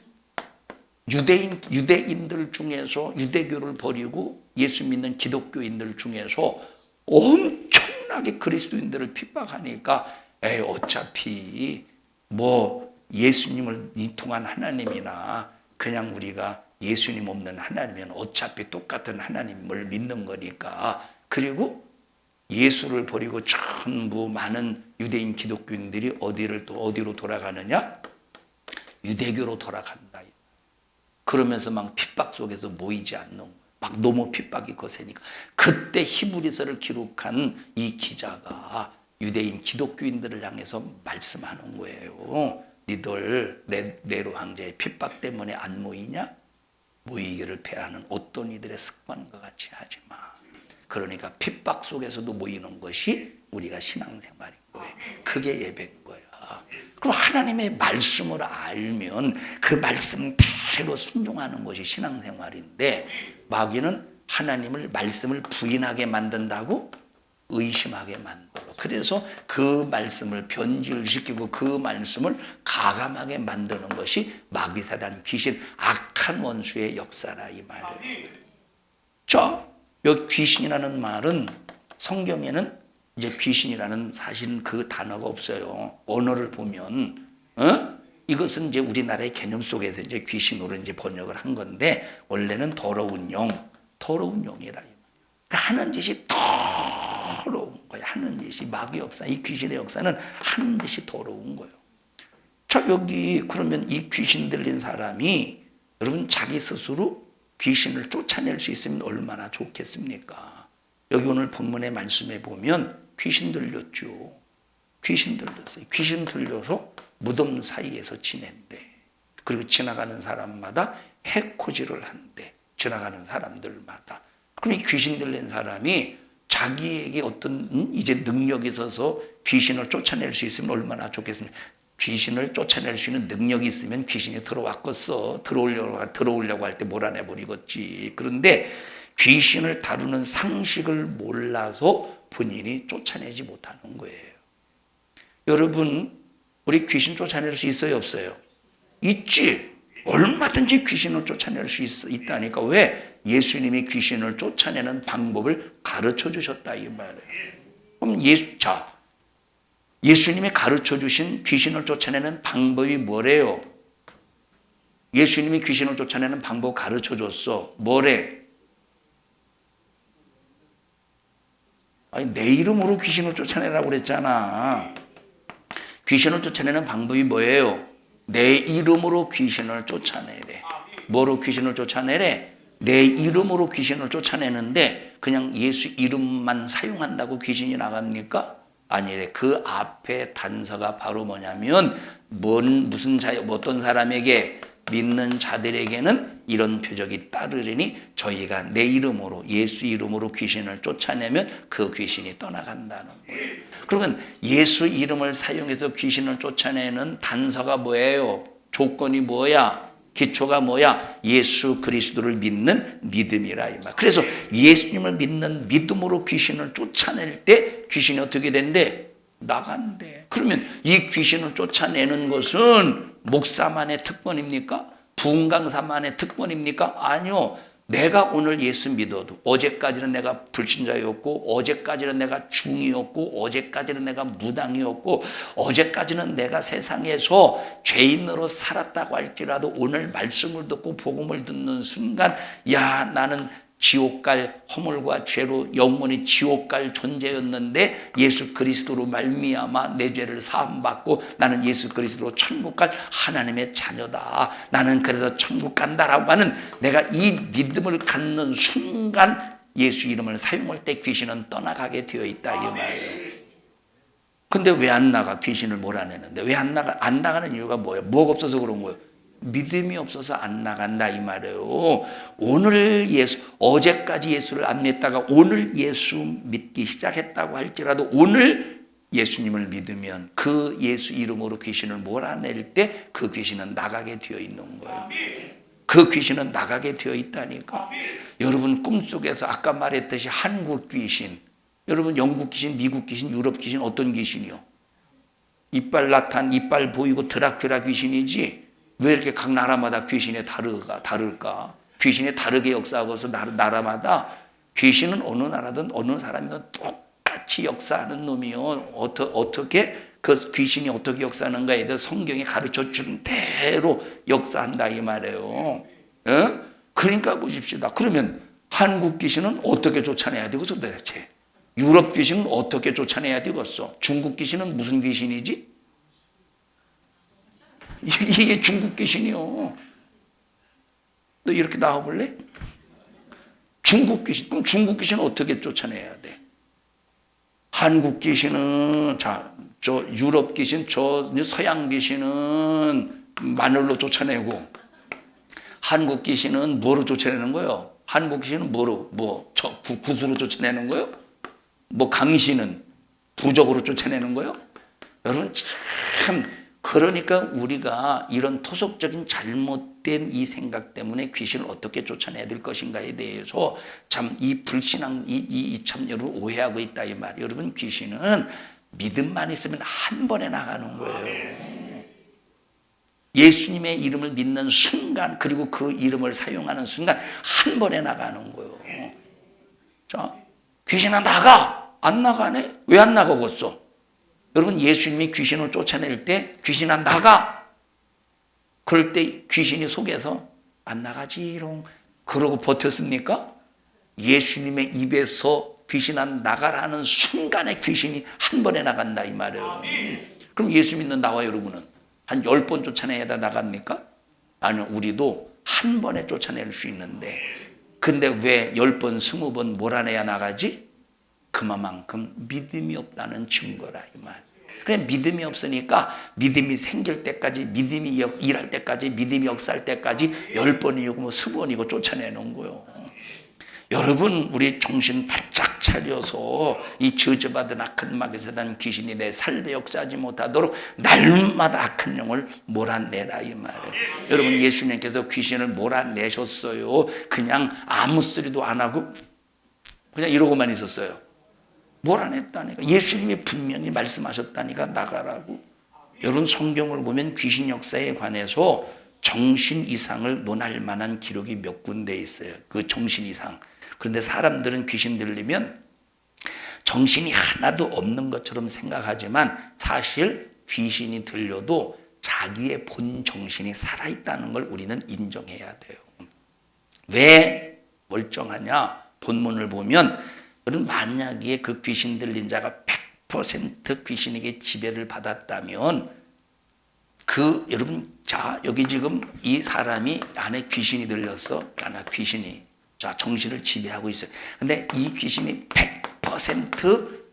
유대인들 중에서 유대교를 버리고 예수 믿는 기독교인들 중에서 엄청나게 그리스도인들을 핍박하니까 어차피 예수님을 이통한 하나님이나 그냥 우리가 예수님 없는 하나님은 어차피 똑같은 하나님을 믿는 거니까 그리고 예수를 버리고 전부 많은 유대인 기독교인들이 어디로 돌아가느냐? 유대교로 돌아간다. 그러면서 막 핍박 속에서 모이지 않는 막 너무 핍박이 거세니까 그때 히브리서를 기록한 이 기자가 유대인 기독교인들을 향해서 말씀하는 거예요. 니들 네로 황제의 핍박 때문에 안 모이냐? 모이기를 패하는 어떤 이들의 습관과 같이 하지 마. 그러니까 핍박 속에서도 모이는 것이 우리가 신앙생활인 거예요. 그게 예배인 거야. 그럼 하나님의 말씀을 알면 그 말씀 대로 순종하는 것이 신앙생활인데 마귀는 하나님을 말씀을 부인하게 만든다고 의심하게 만들어. 그래서 그 말씀을 변질시키고 그 말씀을 가감하게 만드는 것이 마귀 사단 귀신 악한 원수의 역사라 이 말이에요. 여기 귀신이라는 말은 성경에는 이제 귀신이라는 사실 그 단어가 없어요. 언어를 보면 이것은 이제 우리나라의 개념 속에서 이제 귀신으로 이제 번역을 한 건데 원래는 더러운 영이라. 하는 짓이 더러운 거예요. 하는 짓이 마귀 역사, 이 귀신의 역사는 하는 짓이 더러운 거예요. 여기 그러면 이 귀신 들린 사람이 여러분 자기 스스로 귀신을 쫓아낼 수 있으면 얼마나 좋겠습니까? 여기 오늘 본문의 말씀에 보면 귀신 들렸죠. 귀신 들렸어요. 귀신 들려서 무덤 사이에서 지낸대. 그리고 지나가는 사람마다 해코지를 한대. 지나가는 사람들마다. 그럼 이 귀신 들린 사람이 자기에게 어떤 이제 능력이 있어서 귀신을 쫓아낼 수 있으면 얼마나 좋겠습니까? 귀신을 쫓아낼 수 있는 능력이 있으면 귀신이 들어왔겠어. 들어오려고 할 때 몰아내버리겠지. 그런데 귀신을 다루는 상식을 몰라서 본인이 쫓아내지 못하는 거예요. 여러분, 우리 귀신 쫓아낼 수 있어요, 없어요? 있지. 얼마든지 귀신을 쫓아낼 수 있다니까. 왜? 예수님이 귀신을 쫓아내는 방법을 가르쳐 주셨다 이 말이에요. 그럼 예수님이 가르쳐 주신 귀신을 쫓아내는 방법이 뭐래요? 예수님이 귀신을 쫓아내는 방법 가르쳐 줬어. 뭐래? 아니, 내 이름으로 귀신을 쫓아내라고 그랬잖아. 귀신을 쫓아내는 방법이 뭐예요? 내 이름으로 귀신을 쫓아내래. 뭐로 귀신을 쫓아내래? 내 이름으로 귀신을 쫓아내는데 그냥 예수 이름만 사용한다고 귀신이 나갑니까? 아니래. 그 앞에 단서가 바로 뭐냐면 어떤 사람에게 믿는 자들에게는 이런 표적이 따르리니 저희가 내 이름으로 예수 이름으로 귀신을 쫓아내면 그 귀신이 떠나간다는 거예요. 그러면 예수 이름을 사용해서 귀신을 쫓아내는 단서가 뭐예요? 조건이 뭐야? 기초가 뭐야? 예수 그리스도를 믿는 믿음이라 이 말. 그래서 예수님을 믿는 믿음으로 귀신을 쫓아낼 때 귀신이 어떻게 된대? 나간대. 그러면 이 귀신을 쫓아내는 것은 목사만의 특권입니까? 부흥강사만의 특권입니까? 아니요. 내가 오늘 예수 믿어도 어제까지는 내가 불신자였고 어제까지는 내가 중이었고 어제까지는 내가 무당이었고 어제까지는 내가 세상에서 죄인으로 살았다고 할지라도 오늘 말씀을 듣고 복음을 듣는 순간 야 나는 지옥 갈 허물과 죄로 영원히 지옥 갈 존재였는데 예수 그리스도로 말미암아 내 죄를 사함받고 나는 예수 그리스도로 천국 갈 하나님의 자녀다. 나는 그래서 천국 간다라고 하는 내가 이 믿음을 갖는 순간 예수 이름을 사용할 때 귀신은 떠나가게 되어 있다 이 말이에요. 근데 왜 안 나가? 귀신을 몰아내는데 왜 안 나가? 안 나가는 이유가 뭐예요? 뭐가 없어서 그런 거예요? 믿음이 없어서 안 나간다 이 말이에요. 오늘 어제까지 예수를 안 믿다가 오늘 예수 믿기 시작했다고 할지라도 오늘 예수님을 믿으면 그 예수 이름으로 귀신을 몰아낼 때 그 귀신은 나가게 되어 있는 거예요. 그 귀신은 나가게 되어 있다니까. 여러분 꿈속에서 아까 말했듯이 한국 귀신, 여러분 영국 귀신, 미국 귀신, 유럽 귀신 어떤 귀신이요? 이빨 보이고 드라큘라 귀신이지 왜 이렇게 각 나라마다 귀신이 다를까? 귀신이 다르게 역사하고서 나라마다 귀신은 어느 나라든 어느 사람이든 똑같이 역사하는 놈이요. 어떻게 그 귀신이 어떻게 역사하는가에 대해 성경이 가르쳐 준 대로 역사한다 이 말이에요. 예? 그러니까 보십시다. 그러면 한국 귀신은 어떻게 쫓아내야 되겠어 도대체? 유럽 귀신은 어떻게 쫓아내야 되겠어? 중국 귀신은 무슨 귀신이지? 이게 중국 귀신이요. 너 이렇게 나와볼래? 중국 귀신. 그럼 중국 귀신은 어떻게 쫓아내야 돼? 한국 귀신은 저 유럽 귀신, 저 서양 귀신은 마늘로 쫓아내고 한국 귀신은 뭐로 쫓아내는 거예요? 한국 귀신은 뭐로? 구수로 쫓아내는 거예요? 강신은 부적으로 쫓아내는 거예요? 여러분 참 그러니까 우리가 이런 토속적인 잘못된 이 생각 때문에 귀신을 어떻게 쫓아내야 될 것인가에 대해서 참 이 불신앙 참 여러분 오해하고 있다 이 말. 여러분 귀신은 믿음만 있으면 한 번에 나가는 거예요. 예수님의 이름을 믿는 순간 그리고 그 이름을 사용하는 순간 한 번에 나가는 거예요. 자, 귀신아 나가! 안 나가네? 왜 안 나가겠어? 여러분 예수님이 귀신을 쫓아낼 때 귀신아 나가! 그럴 때 귀신이 속에서 안 나가지롱 그러고 버텼습니까? 예수님의 입에서 귀신아 나가라는 순간에 귀신이 한 번에 나간다 이 말이에요. 그럼 예수 믿는 나와 여러분은 한 10번 쫓아내야 나갑니까? 아니 우리도 한 번에 쫓아낼 수 있는데 근데 왜 10번 20번 몰아내야 나가지? 그만큼 믿음이 없다는 증거라 이 말. 그래 믿음이 없으니까 믿음이 생길 때까지 믿음이 일할 때까지 믿음이 역사할 때까지 10번이고 20번이고 쫓아내는 거예요. 여러분 우리 정신 바짝 차려서 이 저주받은 악한 마귀에서 난 귀신이 내 삶에 역사하지 못하도록 날마다 악한 영을 몰아내라 이 말이에요. 여러분 예수님께서 귀신을 몰아내셨어요. 그냥 아무 소리도 안 하고 그냥 이러고만 있었어요. 몰아냈다니까. 예수님이 분명히 말씀하셨다니까 나가라고. 여러분 성경을 보면 귀신 역사에 관해서 정신 이상을 논할 만한 기록이 몇 군데 있어요. 그 정신 이상. 그런데 사람들은 귀신 들리면 정신이 하나도 없는 것처럼 생각하지만 사실 귀신이 들려도 자기의 본 정신이 살아있다는 걸 우리는 인정해야 돼요. 왜 멀쩡하냐? 본문을 보면 여러분 만약에 그 귀신 들린 자가 100% 귀신에게 지배를 받았다면 여러분 자 여기 지금 이 사람이 안에 귀신이 들렸어. 귀신이 정신을 지배하고 있어요. 근데 이 귀신이 100%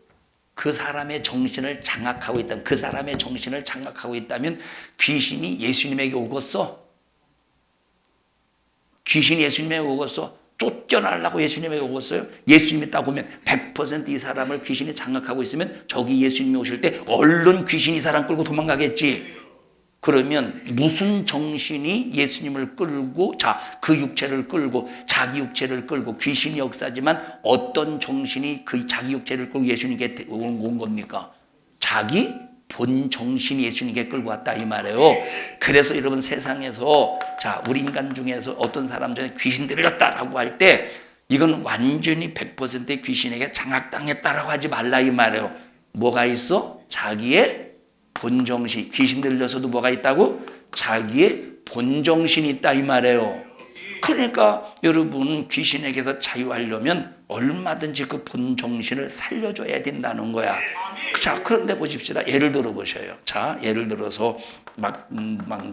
그 사람의 정신을 장악하고 있다면 그 사람의 정신을 장악하고 있다면 귀신이 예수님에게 오겠어? 귀신이 예수님에게 오겠어? 쫓겨나려고 예수님에게 오겠어요? 예수님이 딱 오면 100% 이 사람을 귀신이 장악하고 있으면 저기 예수님이 오실 때 얼른 귀신이 이 사람 끌고 도망가겠지. 그러면 무슨 정신이 예수님을 끌고 그 육체를 끌고 자기 육체를 끌고 귀신이 역사지만 어떤 정신이 그 자기 육체를 끌고 예수님께 온 겁니까? 자기 본 정신이 예수님께 끌고 왔다 이 말이에요. 그래서 여러분 세상에서 우리 인간 중에서 어떤 사람 중에 귀신 들렸다라고 할 때 이건 완전히 100%의 귀신에게 장악당했다라고 하지 말라 이 말이에요. 뭐가 있어? 자기의 본정신. 귀신 들려서도 뭐가 있다고? 자기의 본정신이 있다 이 말이에요. 그러니까 여러분 귀신에게서 자유하려면 얼마든지 그 본 정신을 살려줘야 된다는 거야. 자, 그런데 보십시다. 예를 들어 보셔요. 자, 예를 들어서 막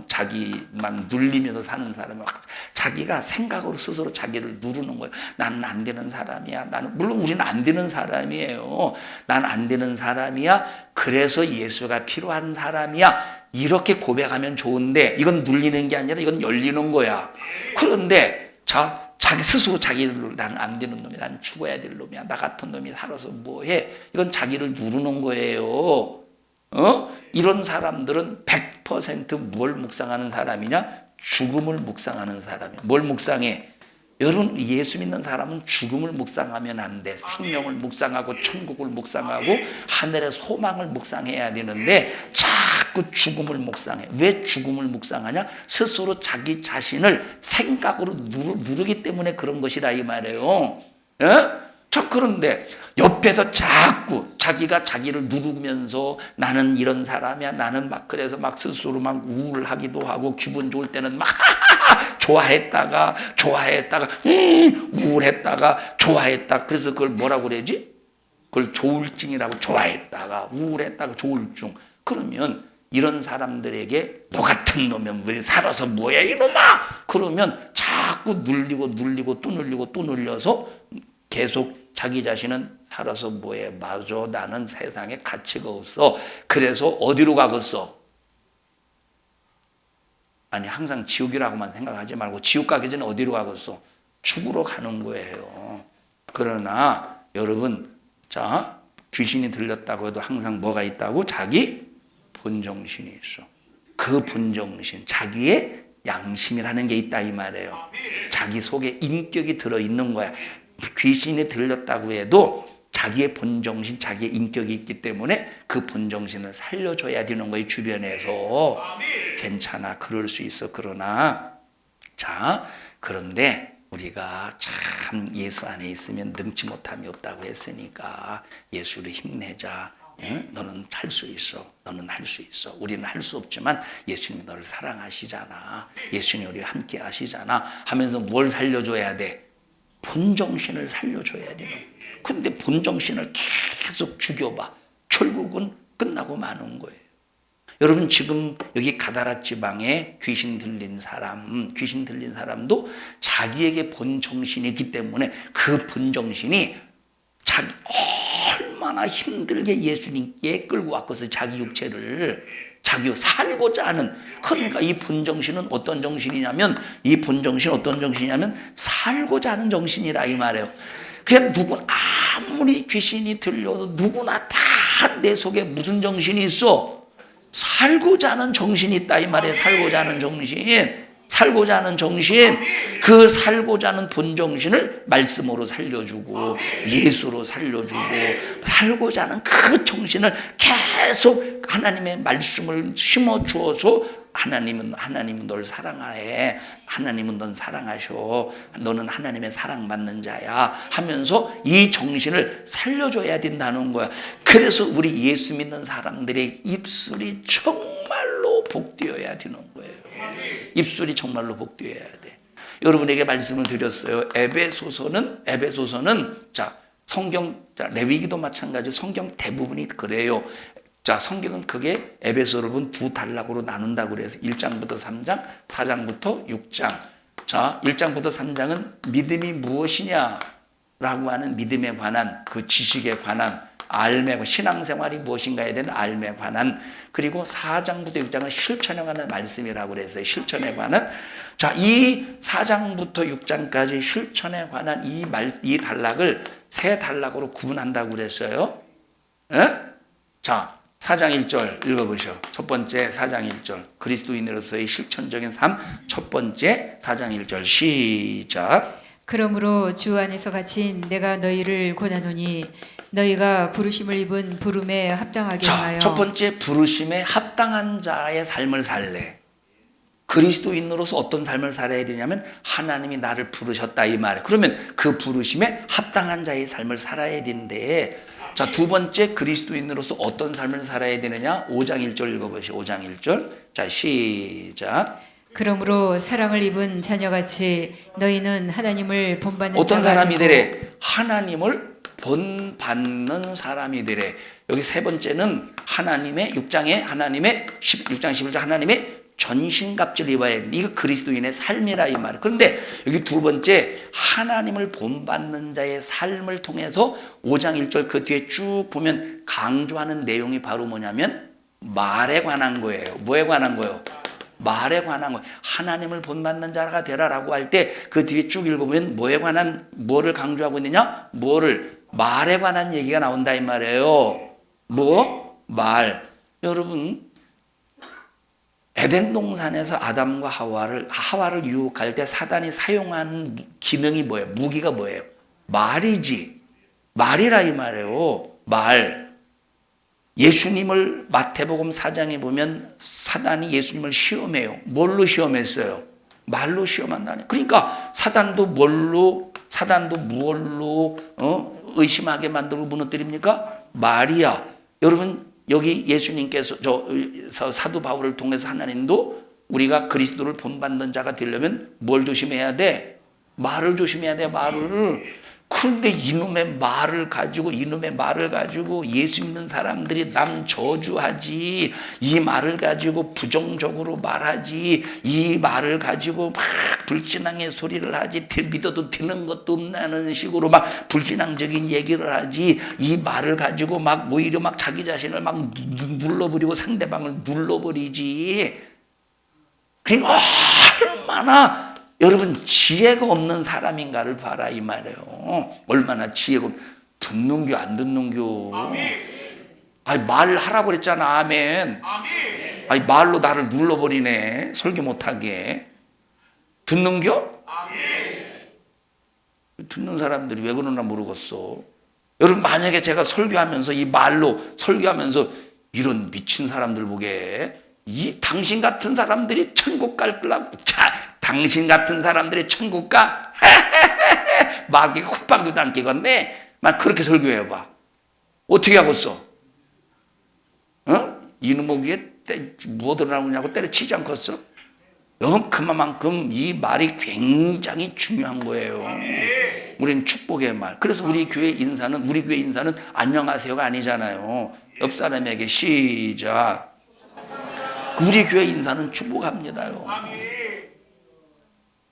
자기 막 눌리면서 사는 사람이 막 자기가 생각으로 스스로 자기를 누르는 거예요. 나는 안 되는 사람이야. 나는 물론 우리는 안 되는 사람이에요. 난 안 되는 사람이야. 그래서 예수가 필요한 사람이야. 이렇게 고백하면 좋은데 이건 눌리는 게 아니라 이건 열리는 거야. 그런데 자기 스스로 자기를 나는 안 되는 놈이야. 난 죽어야 될 놈이야. 나 같은 놈이 살아서 뭐해? 이건 자기를 누르는 거예요. 이런 사람들은 100%뭘 묵상하는 사람이냐? 죽음을 묵상하는 사람이야. 뭘 묵상해? 여러분 예수 믿는 사람은 죽음을 묵상하면 안 돼. 생명을 묵상하고 천국을 묵상하고 하늘의 소망을 묵상해야 되는데 자꾸 죽음을 묵상해. 왜 죽음을 묵상하냐? 스스로 자기 자신을 생각으로 누르기 때문에 그런 것이라 이 말이에요. 자, 그런데 옆에서 자꾸 자기가 자기를 누르면서 나는 이런 사람이야. 나는 막 그래서 막 스스로 막 우울하기도 하고 기분 좋을 때는 막 좋아했다가 우울했다가 좋아했다. 그래서 그걸 뭐라고 그러지? 그걸 조울증이라고. 좋아했다가 우울했다가 조울증. 그러면 이런 사람들에게 너 같은 놈이면 왜 살아서 뭐야 이놈아. 그러면 자꾸 눌리고 또 눌리고 또 눌려서 계속 자기 자신은 살아서 뭐해. 맞아, 나는 세상에 가치가 없어. 그래서 어디로 가겠어? 아니 항상 지옥이라고만 생각하지 말고 지옥 가기 전에 어디로 가겠어? 죽으러 가는 거예요. 그러나 여러분, 자, 귀신이 들렸다고 해도 항상 뭐가 있다고? 자기 본정신이 있어. 그 본정신, 자기의 양심이라는 게 있다 이 말이에요. 자기 속에 인격이 들어있는 거야. 귀신이 들렸다고 해도 자기의 본정신, 자기의 인격이 있기 때문에 그 본정신을 살려줘야 되는 거예요. 주변에서. 괜찮아, 그럴 수 있어. 그러나 자, 그런데 우리가 참 예수 안에 있으면 능치 못함이 없다고 했으니까 예수를 힘내자. 응? 너는 할 수 있어. 너는 할 수 있어. 우리는 할 수 없지만 예수님이 너를 사랑하시잖아. 예수님이 우리와 함께 하시잖아. 하면서 뭘 살려줘야 돼? 본정신을 살려줘야 되는. 근데 본정신을 계속 죽여봐. 결국은 끝나고 마는 거예요. 여러분 지금 여기 가다라 지방에 귀신 들린 사람도 자기에게 본정신이 있기 때문에 그 본정신이 자기 얼마나 힘들게 예수님께 끌고 왔겠어요. 자기 육체를 자기 살고자 하는. 그러니까 이 본정신은 어떤 정신이냐면 살고자 하는 정신이라 이 말이에요. 그냥 누군 아무리 귀신이 들려도 누구나 다 내 속에 무슨 정신이 있어? 살고자 하는 정신이 있다 이 말이에요. 살고자 하는 정신. 그 살고자 하는 본정신을 말씀으로 살려주고 예수로 살려주고 살고자 하는 그 정신을 계속 하나님의 말씀을 심어주어서 하나님은 널 사랑해. 하나님은 넌 사랑하셔. 너는 하나님의 사랑받는 자야 하면서 이 정신을 살려줘야 된다는 거야. 그래서 우리 예수 믿는 사람들의 입술이 정말로 복되어야 되는 거예요. 입술이 정말로 복되어야 돼. 여러분에게 말씀을 드렸어요. 에베소서는 자, 성경, 레위기도 마찬가지로 성경 대부분이 그래요. 자, 성경은 그게 에베소를 본 두 단락으로 나눈다고 그래서 1장부터 3장, 4장부터 6장. 자, 1장부터 3장은 믿음이 무엇이냐 라고 하는 믿음에 관한 그 지식에 관한 알매, 신앙생활이 무엇인가에 대한 알매에 관한. 그리고 4장부터 6장은 실천에 관한 말씀이라고 그래서 실천에 관한. 자, 이 4장부터 6장까지 실천에 관한 이 단락을 세 단락으로 구분한다고 그랬어요. 자, 4장 1절 읽어보셔. 첫 번째 4장 1절 그리스도인으로서의 실천적인 삶. 첫 번째 4장 1절 시작. 그러므로 주 안에서 갇힌 내가 너희를 권하노니 너희가 부르심을 입은 부름에 합당하게 하여. 첫 번째 부르심에 합당한 자의 삶을 살래. 그리스도인으로서 어떤 삶을 살아야 되냐면 하나님이 나를 부르셨다 이 말이에요. 그러면 그 부르심에 합당한 자의 삶을 살아야 되는데, 자, 두 번째 그리스도인으로서 어떤 삶을 살아야 되느냐? 5장 1절 읽어보시죠. 5장 1절. 자, 시작. 그러므로 사랑을 입은 자녀같이 너희는 하나님을 본받는 어떤 자가 사람이 되고 되래? 하나님을 본받는 사람이 되래. 여기 세 번째는 하나님의 6장에 하나님의 6장 11절 하나님의 전신갑주를 입어야 돼. 이거 그리스도인의 삶이라 이 말. 그런데 여기 두 번째 하나님을 본받는 자의 삶을 통해서 5장 1절 그 뒤에 쭉 보면 강조하는 내용이 바로 뭐냐면 말에 관한 거예요. 뭐에 관한 거예요? 말에 관한 거예요. 하나님을 본받는 자가 되라라고 할 때 그 뒤에 쭉 읽어보면 뭐에 관한 뭐를 강조하고 있느냐? 뭐를 말에 관한 얘기가 나온다 이 말이에요. 뭐? 말. 여러분 에덴 동산에서 아담과 하와를 유혹할 때 사단이 사용한 기능이 뭐예요? 무기가 뭐예요? 말이지. 말이라 이 말이에요. 말. 예수님을 마태복음 4장에 보면 사단이 예수님을 시험해요. 뭘로 시험했어요? 말로 시험한다니. 그러니까 사단도 뭘로 의심하게 만들고 무너뜨립니까? 말이야. 여러분 여기 예수님께서 사도 바울을 통해서 하나님도 우리가 그리스도를 본받는 자가 되려면 뭘 조심해야 돼? 말을 조심해야 돼. 말을. 그런데 이놈의 말을 가지고 예수 믿는 사람들이 남 저주하지, 이 말을 가지고 부정적으로 말하지, 이 말을 가지고 막 불신앙의 소리를 하지, 믿어도 되는 것도 없나는 식으로 막 불신앙적인 얘기를 하지, 이 말을 가지고 막 오히려 막 자기 자신을 막 눌러버리고 상대방을 눌러버리지. 그러니까 얼마나 여러분 지혜가 없는 사람인가를 봐라 이 말이에요. 얼마나 지혜가 듣는겨 안 듣는겨. 아니 말하라고 그랬잖아. 아멘. 아니 말로 나를 눌러버리네. 설교 못하게. 듣는겨? 듣는 사람들이 왜 그러나 모르겠어. 여러분 만약에 제가 설교하면서 이 말로 설교하면서 이런 미친 사람들 보게 이 당신 같은 사람들이 천국 갈 거라고. 자, 당신 같은 사람들이 천국 가? 막 콧방귀도 안 끼건데 막 그렇게 설교해 봐. 어떻게 하겠어? 이놈의 위에 뭐 드러나느냐고 때려치지 않겠어? 그만큼 이 말이 굉장히 중요한 거예요. 우리는 축복의 말. 그래서 우리 교회 인사는 안녕하세요가 아니잖아요. 옆 사람에게 시작. 우리 교회 인사는 축복합니다요.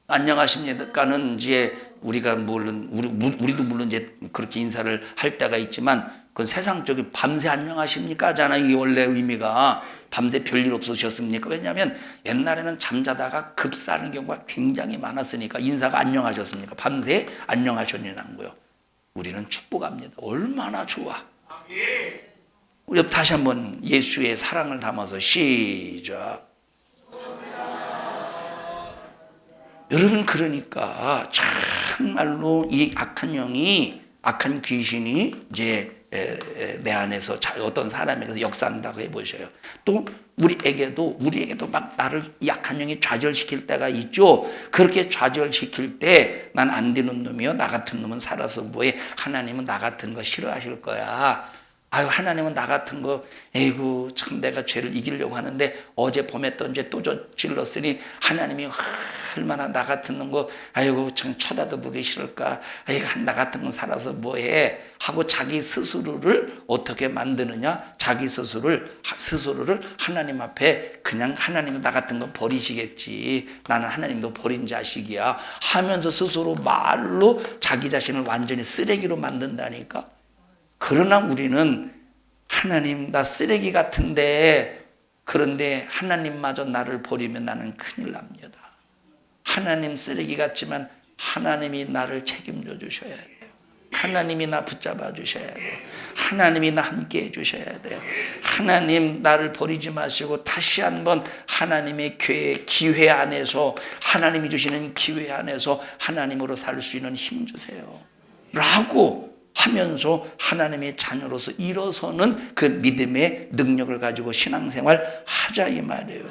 안녕하십니까는 이제 우리가 우리도 물론 이제 그렇게 인사를 할 때가 있지만 그건 세상적인 밤새 안녕하십니까 하잖아. 이게 원래 의미가 밤새 별일 없으셨습니까? 왜냐하면 옛날에는 잠자다가 급사하는 경우가 굉장히 많았으니까 인사가 안녕하셨습니까? 밤새 안녕하셨냐는 거요. 우리는 축복합니다. 얼마나 좋아. 우리 다시 한번 예수의 사랑을 담아서 시작. 여러분 그러니까 정말로 이 악한 귀신이 이제 내 안에서 어떤 사람에게서 역사한다고 해보셔요. 또 우리에게도 막 나를 약한 영이 좌절시킬 때가 있죠. 그렇게 좌절시킬 때 난 안 되는 놈이요, 나 같은 놈은 살아서 뭐해. 하나님은 나 같은 거 싫어하실 거야. 아유 하나님은 나 같은 거 에이구 참 내가 죄를 이기려고 하는데 어제 범했던 죄 또 저질렀으니 하나님이 얼마나 나 같은 거 아이고 참 쳐다도 보기 싫을까. 아이고 나 같은 건 살아서 뭐해 하고 자기 스스로를 어떻게 만드느냐. 자기 스스로를 하나님 앞에 그냥 하나님은 나 같은 거 버리시겠지. 나는 하나님도 버린 자식이야 하면서 스스로 말로 자기 자신을 완전히 쓰레기로 만든다니까. 그러나 우리는 하나님 나 쓰레기 같은데 그런데 하나님마저 나를 버리면 나는 큰일 납니다. 하나님 쓰레기 같지만 하나님이 나를 책임져 주셔야 돼요. 하나님이 나 붙잡아 주셔야 돼요. 하나님이 나 함께 해 주셔야 돼요. 하나님 나를 버리지 마시고 다시 한번 하나님의 기회 안에서 하나님이 주시는 기회 안에서 하나님으로 살 수 있는 힘 주세요 라고 하면서 하나님의 자녀로서 일어서는 그 믿음의 능력을 가지고 신앙생활 하자 이 말이에요.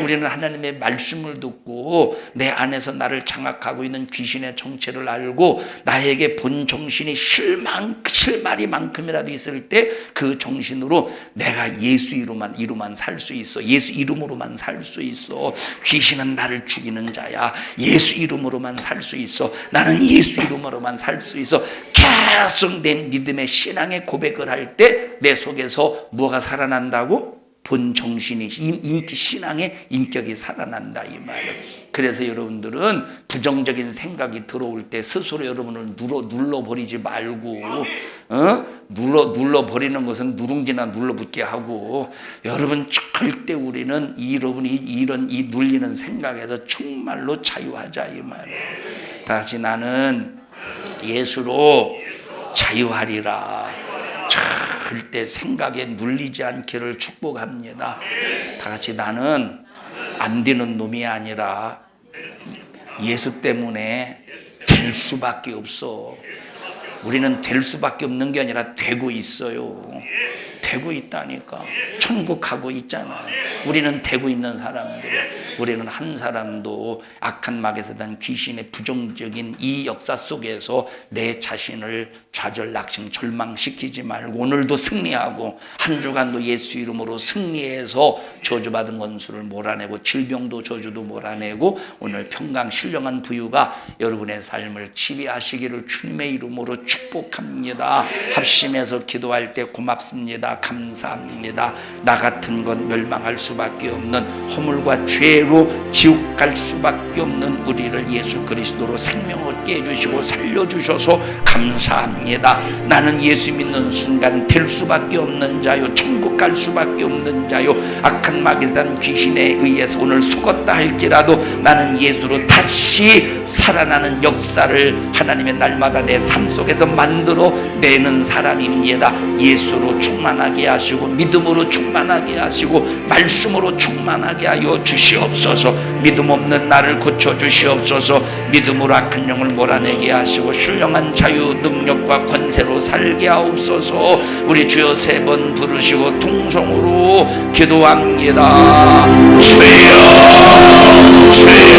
우리는 하나님의 말씀을 듣고 내 안에서 나를 장악하고 있는 귀신의 정체를 알고 나에게 본 정신이 실마리만큼이라도 있을 때 그 정신으로 내가 예수 이름만 살 수 있어. 예수 이름으로만 살 수 있어. 귀신은 나를 죽이는 자야. 예수 이름으로만 살 수 있어. 나는 예수 이름으로만 살 수 있어. 계속 내 믿음의 신앙의 고백을 할 때 내 속에서 뭐가 살아난다고? 본 정신이 신앙의 인격이 살아난다 이 말이에요. 그래서 여러분들은 부정적인 생각이 들어올 때 스스로 여러분을 눌러버리지 말고 눌러버리는 것은 누룽지나 눌러붙게 하고 여러분 절대 우리는 여러분이 이런 이 눌리는 생각에서 정말로 자유하자 이 말이에요. 다시 나는 예수로 자유하리라. 절대 생각에 눌리지 않기를 축복합니다. 다 같이 나는 안 되는 놈이 아니라 예수 때문에 될 수밖에 없어. 우리는 될 수밖에 없는 게 아니라 되고 있어요. 되고 있다니까. 천국 가고 있잖아. 우리는 되고 있는 사람들. 우리는 한 사람도 악한 막에서 난 귀신의 부정적인 이 역사 속에서 내 자신을 좌절, 낙심, 절망시키지 말고 오늘도 승리하고 한 주간도 예수 이름으로 승리해서 저주받은 원수를 몰아내고 질병도 저주도 몰아내고 오늘 평강 신령한 부유가 여러분의 삶을 지배하시기를 주님의 이름으로 축복합니다. 합심해서 기도할 때 고맙습니다. 감사합니다. 나 같은 건 멸망할 수밖에 없는 허물과 죄로 지옥 갈 수밖에 없는 우리를 예수 그리스도로 생명 얻게 해주시고 살려주셔서 감사합니다. 나는 예수 믿는 순간 될 수밖에 없는 자요, 천국 갈 수밖에 없는 자요, 악한 마귀에 단 귀신에 의해서 오늘 속었다 할지라도 나는 예수로 다시 살아나는 역사를 하나님의 날마다 내 삶 속에서 만들어 내는 사람입니다. 예수로 충만하게 하시고 믿음으로 충만하게 하시고 말씀으로 충만하게 하여 주시옵소서. 믿음 없는 나를 고쳐 주시옵소서. 믿음으로 악한 영을 몰아내게 하시고 신령한 자유 능력과 권세로 살게 하옵소서. 우리 주여 3번 부르시고 통성으로 기도합니다. 주여 주여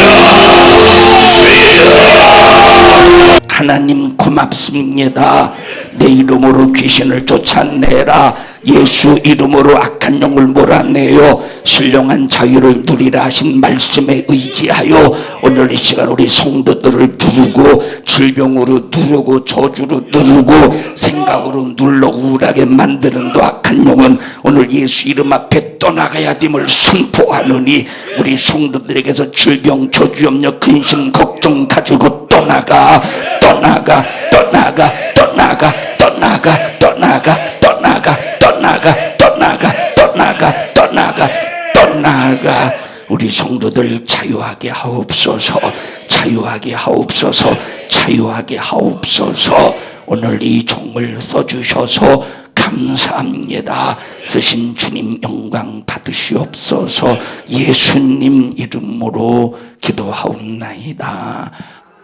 주여. 하나님 고맙습니다. 내 이름으로 귀신을 쫓아내라. 예수 이름으로 악한 영을 몰아내어 신령한 자유를 누리라 하신 말씀에 의지하여 오늘 이 시간 우리 성도들을 부르고 질병으로 누르고 저주로 누르고 생각으로 눌러 우울하게 만드는 또 악한 영은 오늘 예수 이름 앞에 떠나가야 됨을 선포하노니 우리 성도들에게서 질병 저주 염려 근심 걱정 가지고 떠나가 떠나가 떠나가 떠나가 떠나가 떠나가 떠나가 떠나가 떠나가 떠나가 떠나가 떠나가. 우리 성도들 자유하게 하옵소서. 자유하게 하옵소서. 자유하게 하옵소서. 오늘 이 종을 써주셔서 감사합니다. 쓰신 주님 영광 받으시옵소서. 예수님 이름으로 기도하옵나이다.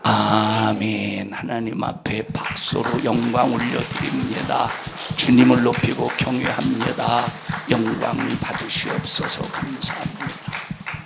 아멘. 하나님 앞에 박수로 영광 올려드립니다. 주님을 높이고 경외합니다. 영광 받으시옵소서. 감사합니다.